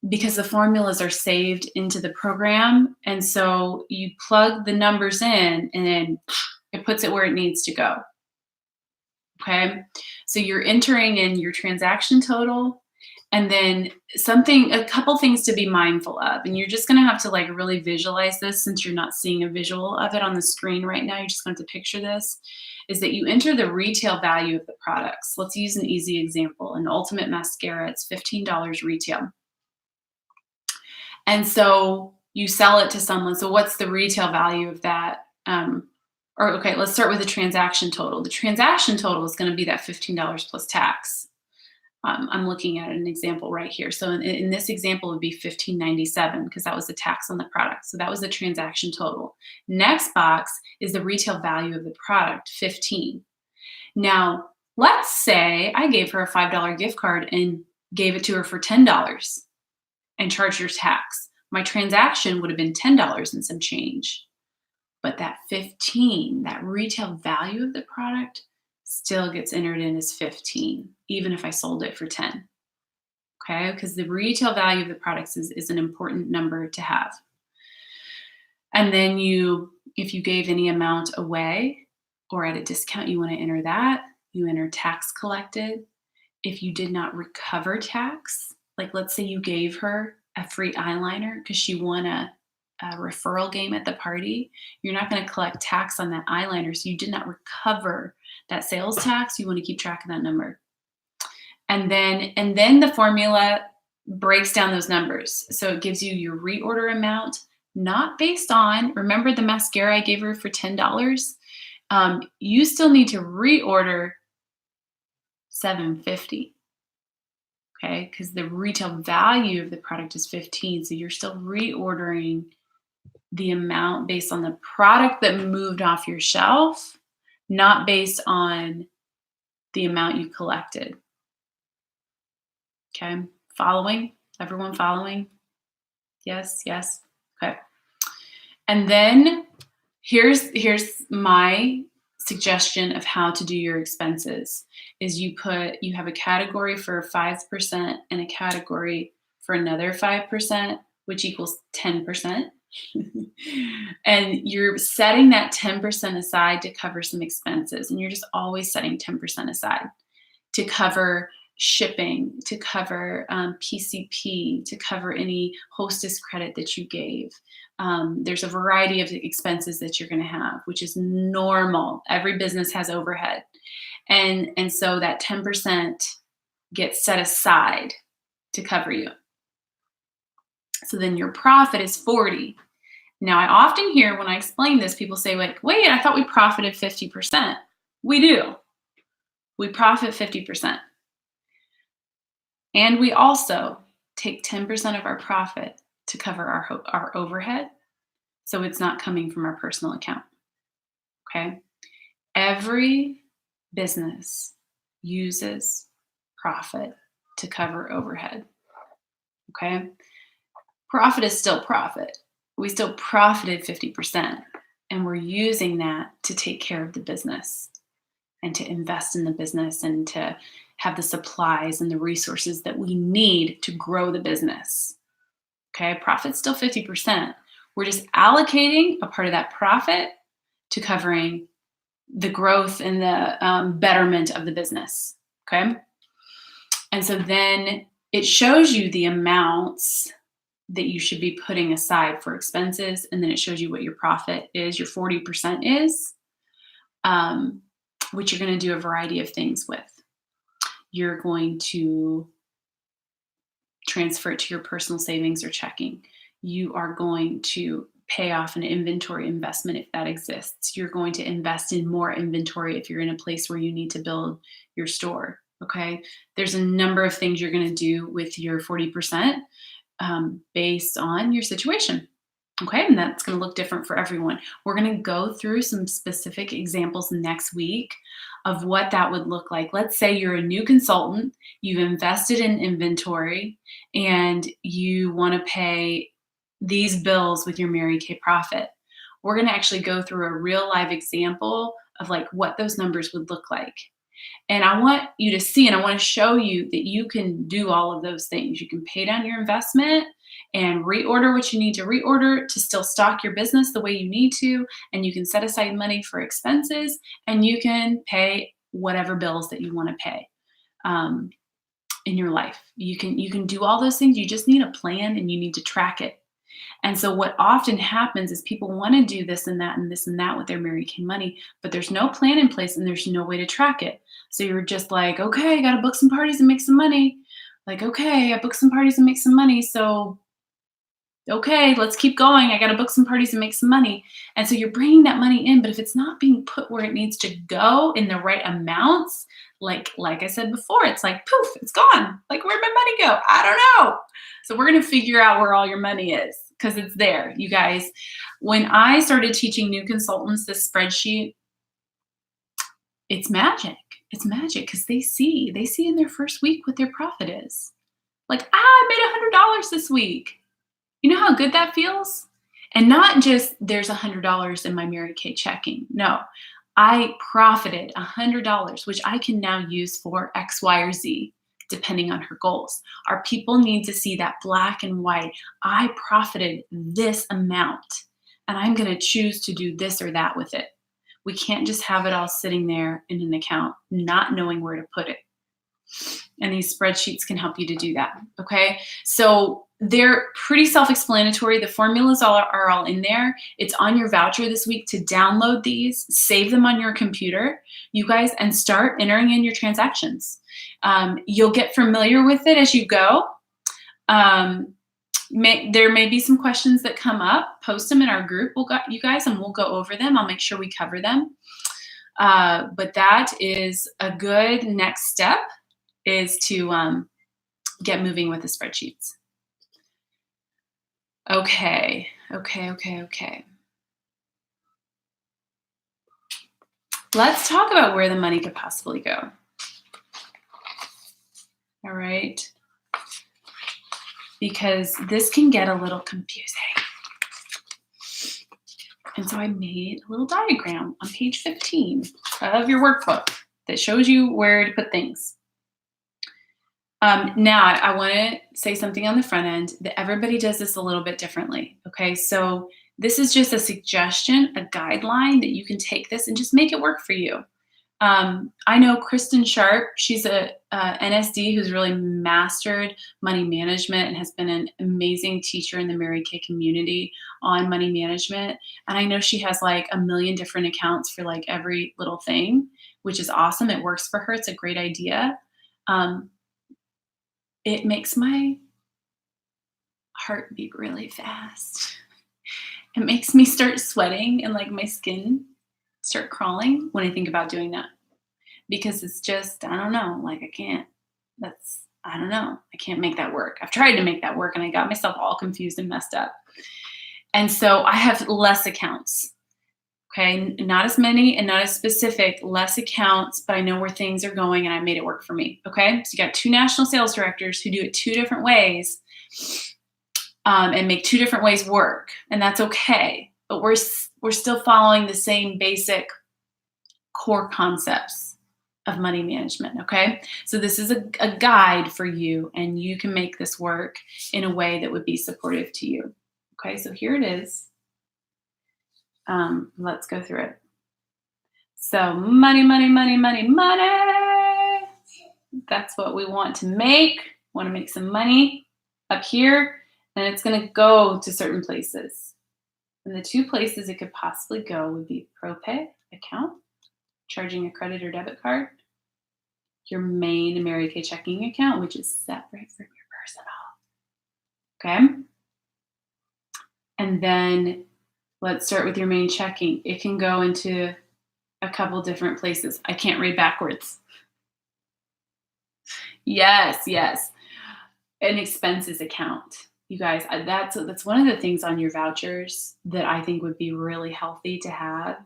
Because the formulas are saved into the program. And so you plug the numbers in and then it puts it where it needs to go. Okay. So you're entering in your transaction total and then a couple things to be mindful of. And you're just going to have to like really visualize this since you're not seeing a visual of it on the screen right now. You're just going to picture this, is that you enter the retail value of the products. Let's use an easy example. An Ultimate Mascara, it's $15 retail. And so you sell it to someone. So what's the retail value of that? Okay, let's start with the transaction total. The transaction total is going to be that $15 plus tax. I'm looking at an example right here. So in this example, it would be $15.97 because that was the tax on the product. So that was the transaction total. Next box is the retail value of the product, $15. Now, let's say I gave her a $5 gift card and gave it to her for $10. And charge your tax. My transaction would have been $10 and some change. But that 15, that retail value of the product still gets entered in as 15, even if I sold it for 10. Okay, because the retail value of the products is an important number to have. And then if you gave any amount away or at a discount, you want to enter that. You enter tax collected. If you did not recover tax, like let's say you gave her a free eyeliner because she won a referral game at the party, you're not going to collect tax on that eyeliner. So you did not recover that sales tax. You want to keep track of that number. And then the formula breaks down those numbers. So it gives you your reorder amount, not based on, remember the mascara I gave her for $10? You still need to reorder $7.50. Okay, because the retail value of the product is 15. So you're still reordering the amount based on the product that moved off your shelf, not based on the amount you collected. Okay, following? Everyone following? Yes, yes. Okay. And then here's my suggestion of how to do your expenses is you have a category for 5% and a category for another 5%, which equals 10%. And you're setting that 10% aside to cover some expenses. And you're just always setting 10% aside to cover shipping, to cover PCP, to cover any hostess credit that you gave. There's a variety of expenses that you're going to have, which is normal. Every business has overhead. And so that 10% gets set aside to cover you. So then your profit is 40. Now, I often hear when I explain this, people say, like, wait, I thought we profited 50%. We do. We profit 50%. And we also take 10% of our profit to cover our overhead. So it's not coming from our personal account. Okay. Every business uses profit to cover overhead. Okay. Profit is still profit. We still profited 50%, and we're using that to take care of the business and to invest in the business and to have the supplies and the resources that we need to grow the business. Okay, profit's still 50%. We're just allocating a part of that profit to covering the growth and the betterment of the business. Okay, and so then it shows you the amounts that you should be putting aside for expenses, and then it shows you what your profit is, your 40% is, which you're going to do a variety of things with. You're going to transfer it to your personal savings or checking. You are going to pay off an inventory investment if that exists. You're going to invest in more inventory if you're in a place where you need to build your store. Okay, there's a number of things you're going to do with your 40%. Based on your situation. Okay, and that's going to look different for everyone. We're going to go through some specific examples next week of what that would look like. Let's say you're a new consultant, you've invested in inventory, and you want to pay these bills with your Mary Kay profit. We're going to actually go through a real live example of like what those numbers would look like. And I want you to see, and I want to show you that you can do all of those things. You can pay down your investment and reorder what you need to reorder to still stock your business the way you need to. And you can set aside money for expenses, and you can pay whatever bills that you want to pay in your life. You can do all those things. You just need a plan, and you need to track it. And so what often happens is people want to do this and that and this and that with their Mary Kay money, but there's no plan in place and there's no way to track it. So you're just like, okay, I got to book some parties and make some money. Like, okay, I booked some parties and make some money. So, okay, let's keep going. I got to book some parties and make some money. And so you're bringing that money in, but if it's not being put where it needs to go in the right amounts, like I said before, it's like, poof, it's gone. Like, where'd my money go? I don't know. So we're going to figure out where all your money is because it's there. You guys, when I started teaching new consultants this spreadsheet, it's magic. It's magic because they see in their first week what their profit is. Like, I made $100 this week. You know how good that feels? And not just there's $100 in my Mary Kay checking. No, I profited $100, which I can now use for X, Y, or Z, depending on her goals. Our people need to see that black and white. I profited this amount, and I'm going to choose to do this or that with it. We can't just have it all sitting there in an account, not knowing where to put it. And these spreadsheets can help you to do that, okay? So they're pretty self-explanatory. The formulas are all in there. It's on your voucher this week to download these, save them on your computer, you guys, and start entering in your transactions. You'll get familiar with it as you go. There may be some questions that come up. Post them in our group, you guys, and we'll go over them. I'll make sure we cover them. But that is a good next step, is to get moving with the spreadsheets. Okay. Let's talk about where the money could possibly go. All right. Because this can get a little confusing. And so I made a little diagram on page 15 of your workbook that shows you where to put things. Now, I want to say something on the front end that everybody does this a little bit differently. Okay, so this is just a suggestion, a guideline that you can take this and just make it work for you. I know Kristen Sharp, she's a NSD who's really mastered money management and has been an amazing teacher in the Mary Kay community on money management. And I know she has like 1 million different accounts for like every little thing, which is awesome. It works for her. It's a great idea. It makes my heart beat really fast. It makes me start sweating and like my skin start crawling when I think about doing that, because it's just, I don't know, like I can't make that work. I've tried to make that work and I got myself all confused and messed up. And so I have less accounts, okay? Not as many and not as specific, less accounts, but I know where things are going and I made it work for me, okay? So you got 2 national sales directors who do it 2 different ways and make 2 different ways work, and that's okay. But we're still following the same basic core concepts of money management, okay? So this is a guide for you, and you can make this work in a way that would be supportive to you, okay? So here it is. Let's go through it. So money. That's what we want to make. Want to make some money up here, and it's going to go to certain places. And the 2 places it could possibly go would be ProPay account, charging a credit or debit card, your main Mary Kay checking account, which is separate from your personal. Okay? And then let's start with your main checking. It can go into a couple different places. I can't read backwards. Yes. An expenses account. You guys, that's one of the things on your vouchers that I think would be really healthy to have,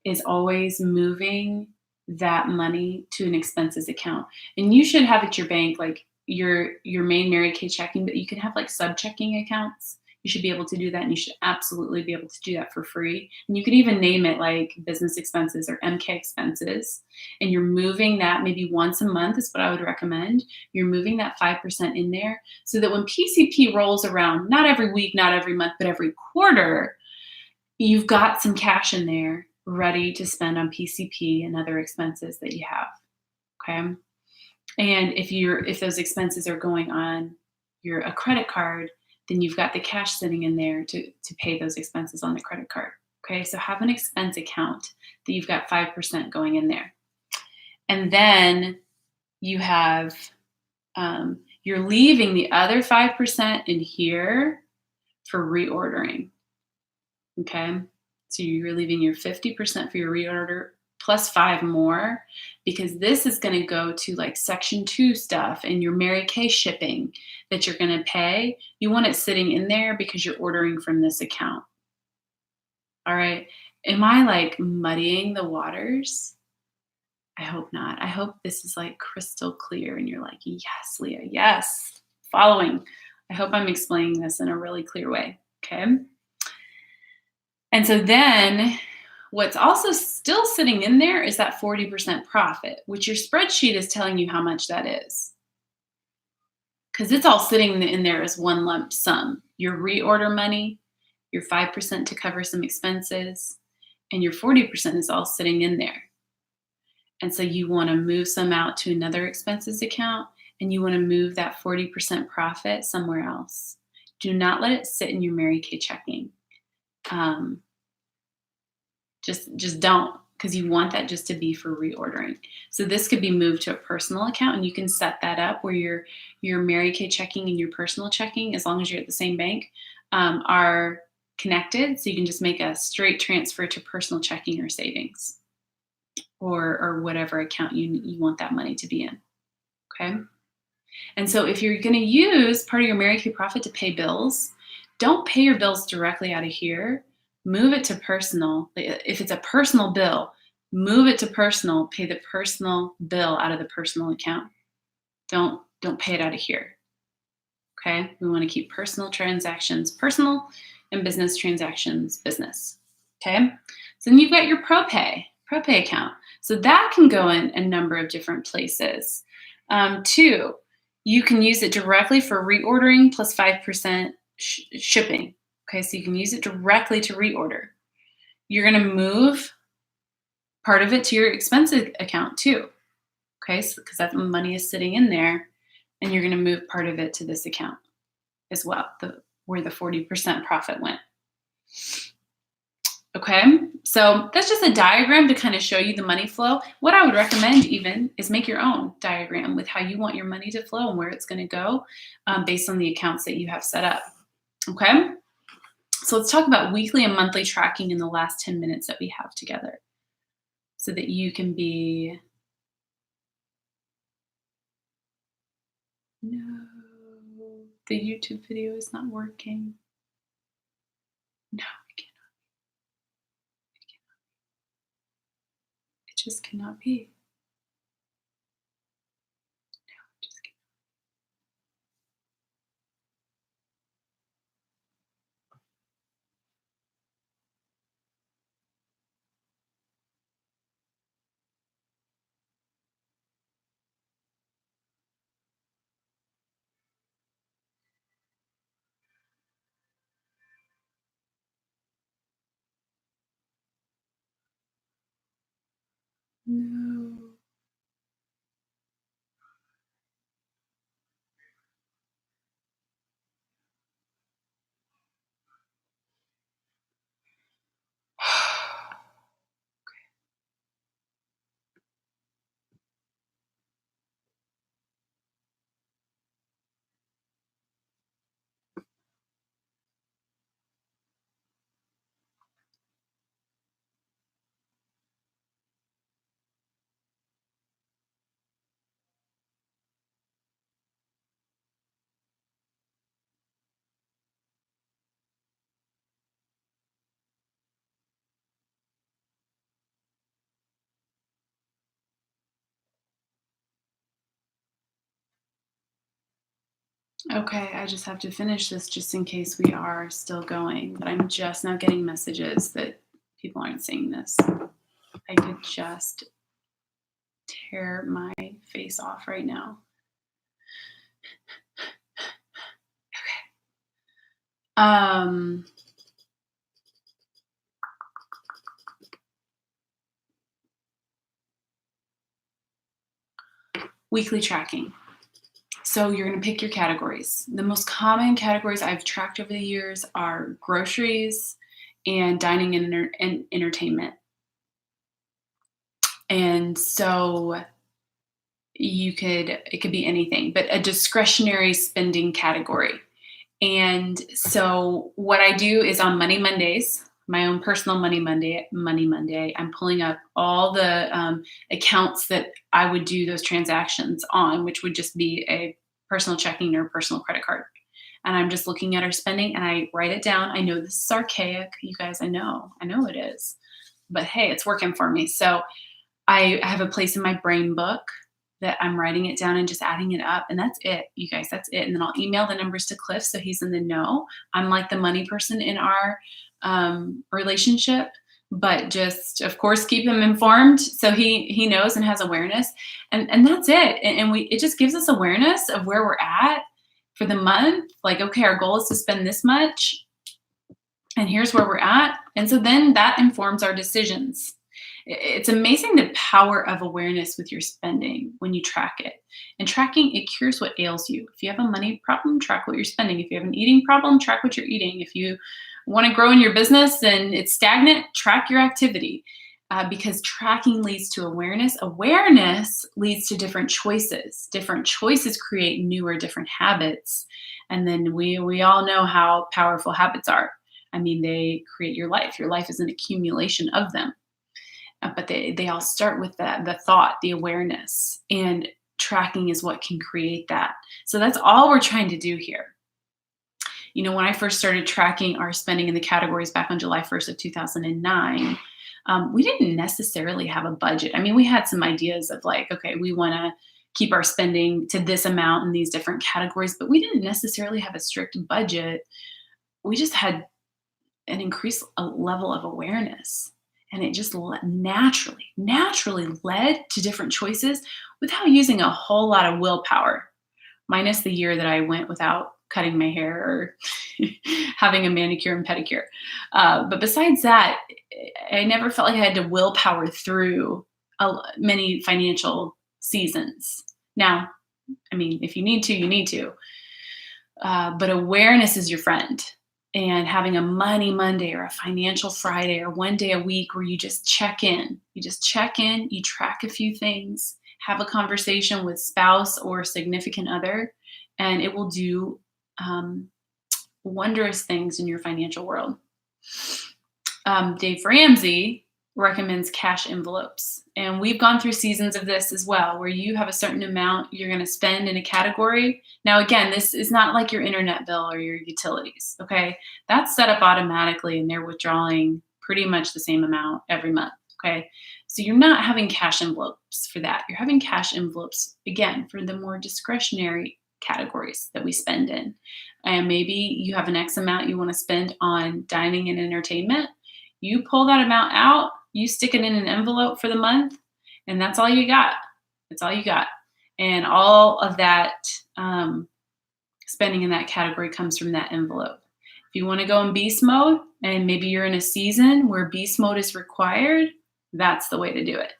is always moving that money to an expenses account. And you should have at your bank like your main Mary Kay checking, but you can have like sub checking accounts. You should be able to do that, and you should absolutely be able to do that for free. And you can even name it like business expenses or MK expenses. And you're moving that maybe once a month is what I would recommend. You're moving that 5% in there so that when PCP rolls around, not every week, not every month, but every quarter, you've got some cash in there ready to spend on PCP and other expenses that you have, okay? And if those expenses are going on a credit card, then you've got the cash sitting in there to pay those expenses on the credit card, okay? So have an expense account that you've got 5% going in there. And then you have, you're leaving the other 5% in here for reordering, okay? So you're leaving your 50% for your reorder plus 5 more, because this is going to go to like section 2 stuff and your Mary Kay shipping that you're going to pay. You want it sitting in there because you're ordering from this account. All right. Am I like muddying the waters? I hope not. I hope this is like crystal clear and you're like, yes, Leah, yes, following. I hope I'm explaining this in a really clear way. Okay. And so then What's also still sitting in there is that 40% profit, which your spreadsheet is telling you how much that is. Because it's all sitting in there as one lump sum. Your reorder money, your 5% to cover some expenses, and your 40% is all sitting in there. And so you want to move some out to another expenses account, and you want to move that 40% profit somewhere else. Do not let it sit in your Mary Kay checking. Just don't, because you want that just to be for reordering. So this could be moved to a personal account, and you can set that up where your Mary Kay checking and your personal checking, as long as you're at the same bank, are connected. So you can just make a straight transfer to personal checking or savings, or whatever account you want that money to be in. Okay. And so if you're going to use part of your Mary Kay profit to pay bills, don't pay your bills directly out of here. Move it to personal. If it's a personal bill, move it to personal. Pay the personal bill out of the personal account. Don't pay it out of here. Okay? We want to keep personal transactions personal and business transactions business. Okay? So then you've got your ProPay account. So that can go in a number of different places. Two, you can use it directly for reordering plus 5% shipping. Okay, so you can use it directly to reorder. You're going to move part of it to your expenses account too. Okay, so because that money is sitting in there, and you're going to move part of it to this account as well, where the 40% profit went. Okay, so that's just a diagram to kind of show you the money flow. What I would recommend even is make your own diagram with how you want your money to flow and where it's going to go based on the accounts that you have set up. Okay, so let's talk about weekly and monthly tracking in the last 10 minutes that we have together so that you can be... No, the YouTube video is not working. No, it cannot. It just cannot be. No, it just cannot. No. Okay, I just have to finish this just in case we are still going, but I'm just now getting messages that people aren't seeing this. I could just tear my face off right now. Okay. Weekly tracking. So you're going to pick your categories. The most common categories I've tracked over the years are groceries and dining and entertainment. And so it could be anything, but a discretionary spending category. And so what I do is on Money Mondays, my own personal Money Monday, I'm pulling up all the accounts that I would do those transactions on, which would just be a personal checking or personal credit card. And I'm just looking at our spending and I write it down. I know this is archaic, you guys. I know it is, but hey, it's working for me. So I have a place in my brain book that I'm writing it down and just adding it up. And that's it, you guys, that's it. And then I'll email the numbers to Cliff so he's in the know. I'm like the money person in our relationship, but just, of course, keep him informed so he knows and has awareness. And that's it. And it just gives us awareness of where we're at for the month. Like, okay, our goal is to spend this much, and here's where we're at. And so then that informs our decisions. It's amazing the power of awareness with your spending when you track it. And tracking, it cures what ails you. If you have a money problem, track what you're spending. If you have an eating problem, track what you're eating. If you want to grow in your business and it's stagnant, track your activity. Because tracking leads to awareness. Awareness leads to different choices. Different choices create newer, different habits. And then we all know how powerful habits are. I mean, they create your life. Your life is an accumulation of them. But they all start with the thought, the awareness, and tracking is what can create that. So that's all we're trying to do here. You know, when I first started tracking our spending in the categories back on July 1st of 2009, we didn't necessarily have a budget. I mean, we had some ideas of like, okay, we want to keep our spending to this amount in these different categories, but we didn't necessarily have a strict budget. We just had an increased level of awareness. And it just naturally led to different choices without using a whole lot of willpower, minus the year that I went without cutting my hair or having a manicure and pedicure. But besides that, I never felt like I had to willpower through many financial seasons. Now, I mean, if you need to, you need to. But awareness is your friend. And having a Money Monday or a Financial Friday or one day a week where you just check in. You just check in, you track a few things, have a conversation with spouse or significant other, and it will do wondrous things in your financial world. Dave Ramsey recommends cash envelopes. And we've gone through seasons of this as well, where you have a certain amount you're going to spend in a category. Now, again, this is not like your internet bill or your utilities, okay? That's set up automatically and they're withdrawing pretty much the same amount every month, okay? So you're not having cash envelopes for that. You're having cash envelopes, again, for the more discretionary categories that we spend in. And maybe you have an X amount you want to spend on dining and entertainment. You pull that amount out, you stick it in an envelope for the month, and that's all you got. That's all you got. And all of that spending in that category comes from that envelope. If you want to go in beast mode, and maybe you're in a season where beast mode is required, that's the way to do it,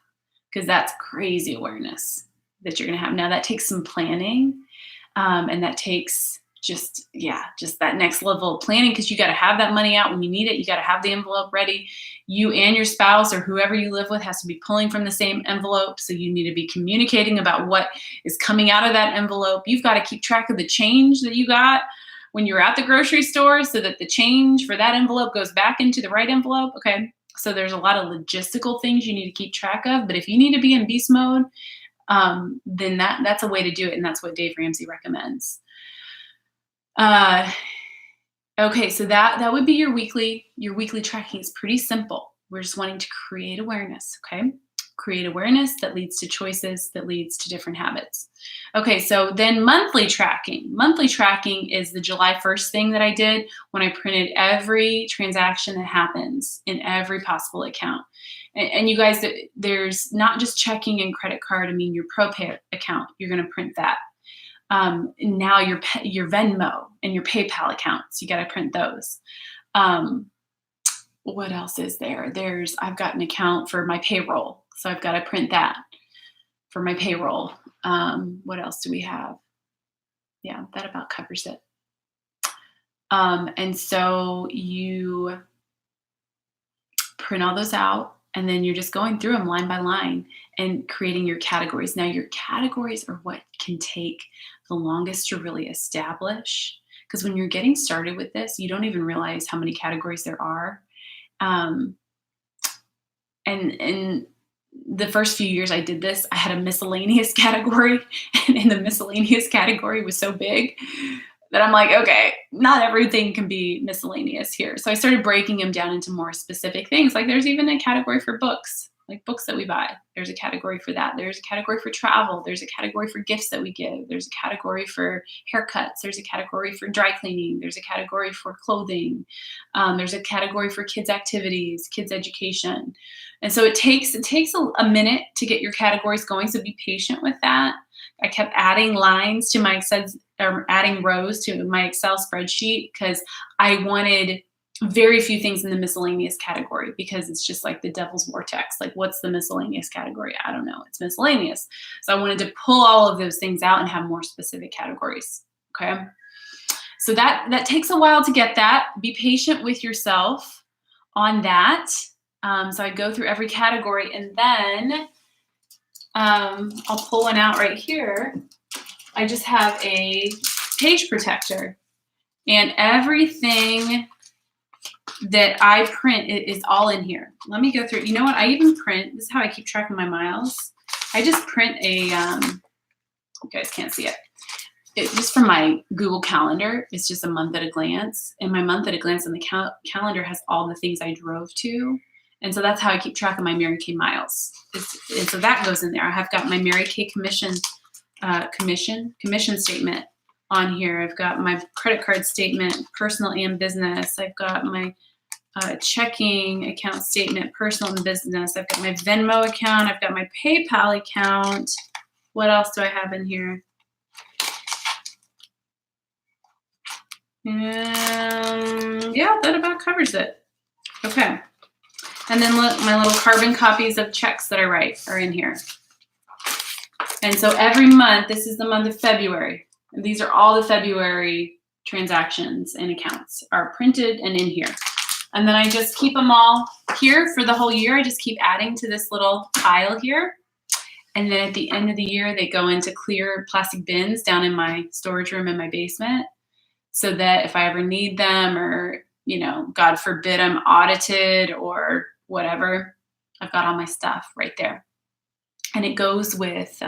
because that's crazy awareness that you're going to have. Now, that takes some planning, and that takes just that next level of planning, because you got to have that money out when you need it. You got to have the envelope ready. You and your spouse or whoever you live with has to be pulling from the same envelope. So you need to be communicating about what is coming out of that envelope. You've got to keep track of the change that you got when you're at the grocery store so that the change for that envelope goes back into the right envelope. Okay. So there's a lot of logistical things you need to keep track of. But if you need to be in beast mode, then that's a way to do it. And that's what Dave Ramsey recommends. Okay, so that would be your weekly tracking. Is pretty simple. We're just wanting to create awareness, okay? Create awareness that leads to choices, that leads to different habits. Okay, so then monthly tracking. Monthly tracking is the July 1st thing that I did when I printed every transaction that happens in every possible account. And you guys, there's not just checking and credit card. I mean, your ProPay account, you're going to print that. Now your Venmo and your PayPal accounts, you got to print those. What else is there? I've got an account for my payroll, so I've got to print that for my payroll. What else do we have? Yeah, that about covers it. And so you print all those out, and then you're just going through them line by line and creating your categories. Now, your categories are what can take the longest to really establish, because when you're getting started with this, you don't even realize how many categories there are. And the first few years I did this, I had a miscellaneous category, and the miscellaneous category was so big that I'm like, okay, not everything can be miscellaneous here. So I started breaking them down into more specific things. Like there's even a category for books. like books that we buy. There's a category for that. There's a category for travel. There's a category for gifts that we give. There's a category for haircuts. There's a category for dry cleaning. There's a category for clothing. There's a category for kids' activities, kids' education. And so it takes a minute to get your categories going. So be patient with that. I kept adding lines to my Excel, or adding rows to my Excel spreadsheet because I wanted very few things in the miscellaneous category, because it's just like the devil's vortex. Like, what's the miscellaneous category? I don't know. It's miscellaneous. So I wanted to pull all of those things out and have more specific categories. Okay. So that takes a while to get that. Be patient with yourself on that. So I go through every category, and then I'll pull one out right here. I just have a page protector, and everything that I print is all in here. Let me go through. You know what? I even print. This is how I keep track of my miles. I just print a. You guys can't see it. It's just from my Google Calendar. It's just a month at a glance, and my month at a glance on the calendar has all the things I drove to, and so that's how I keep track of my Mary Kay miles. And so that goes in there. I have got my Mary Kay commission statement on here. I've got my credit card statement, personal and business. I've got my checking account statement, personal and business. I've got my Venmo account. I've got my PayPal account. What else do I have in here? Yeah, that about covers it. Okay. And then look, my little carbon copies of checks that I write are in here. And so every month, this is the month of February. And these are all the February transactions and accounts are printed and in here. And then I just keep them all here for the whole year. I just keep adding to this little pile here. And then at the end of the year, they go into clear plastic bins down in my storage room in my basement, so that if I ever need them, or, you know, God forbid I'm audited or whatever, I've got all my stuff right there. And it goes with,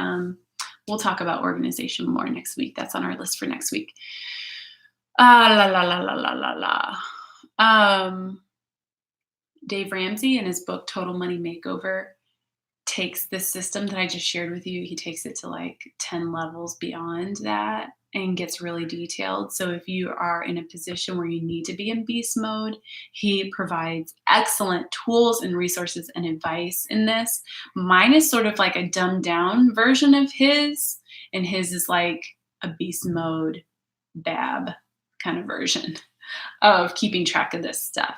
we'll talk about organization more next week. That's on our list for next week. Dave Ramsey, in his book, Total Money Makeover, takes this system that I just shared with you. He takes it to like 10 levels beyond that and gets really detailed. So if you are in a position where you need to be in beast mode, he provides excellent tools and resources and advice in this. Mine is sort of like a dumbed down version of his, and his is like a beast mode BAB kind of version of keeping track of this stuff.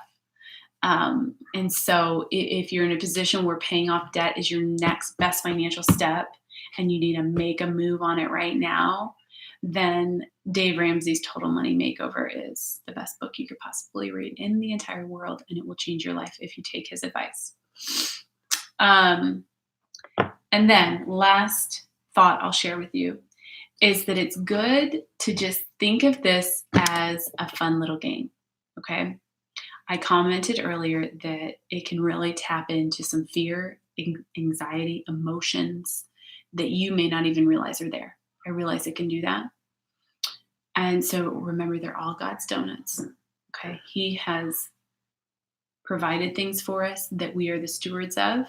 And so if you're in a position where paying off debt is your next best financial step and you need to make a move on it right now, then Dave Ramsey's Total Money Makeover is the best book you could possibly read in the entire world, and it will change your life if you take his advice. And then last thought I'll share with you is that it's good to just think of this as a fun little game, okay? I commented earlier that it can really tap into some fear, anxiety, emotions that you may not even realize are there. I realize it can do that. And so remember, they're all God's donuts. Okay. He has provided things for us that we are the stewards of,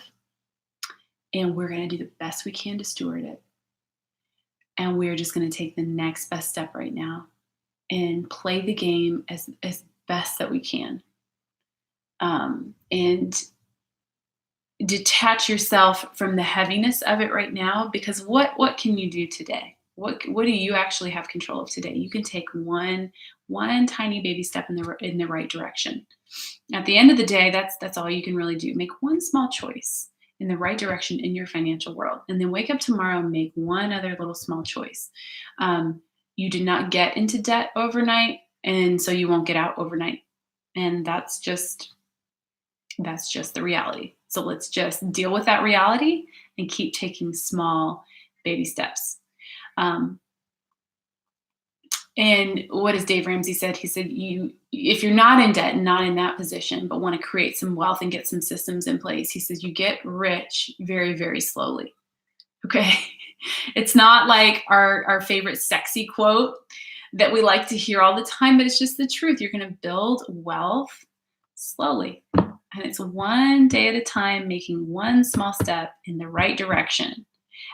and we're going to do the best we can to steward it. And we're just going to take the next best step right now and play the game as best that we can. And detach yourself from the heaviness of it right now, because what can you do today? What do you actually have control of today? You can take one tiny baby step in the right direction. At the end of the day, that's all you can really do. Make one small choice in the right direction in your financial world, and then wake up tomorrow and make one other little small choice. You did not get into debt overnight, and so you won't get out overnight. And that's just the reality. So let's just deal with that reality and keep taking small baby steps. And what does Dave Ramsey said? He said, if you're not in debt and not in that position, but want to create some wealth and get some systems in place, he says, you get rich very, very slowly. Okay. It's not like our favorite sexy quote that we like to hear all the time, but it's just the truth. You're going to build wealth slowly. And it's one day at a time, making one small step in the right direction.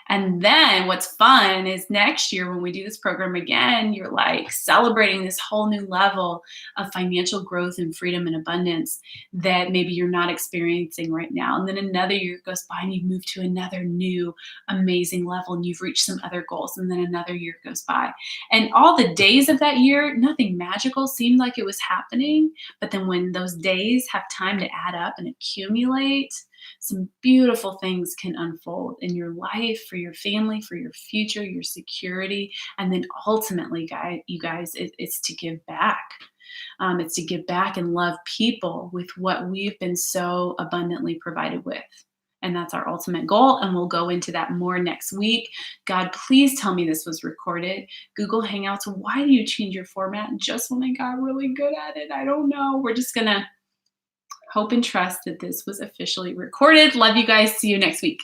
And then what's fun is next year when we do this program again, you're like celebrating this whole new level of financial growth and freedom and abundance that maybe you're not experiencing right now. And then another year goes by and you move to another new amazing level and you've reached some other goals. And then another year goes by. And all the days of that year, nothing magical seemed like it was happening. But then when those days have time to add up and accumulate, some beautiful things can unfold in your life, for your family, for your future, your security. And then ultimately, you guys, it's to give back. It's to give back and love people with what we've been so abundantly provided with. And that's our ultimate goal. And we'll go into that more next week. God, please tell me this was recorded. Google Hangouts, why do you change your format just when I got really good at it? I don't know. We're just going to hope and trust that this was officially recorded. Love you guys. See you next week.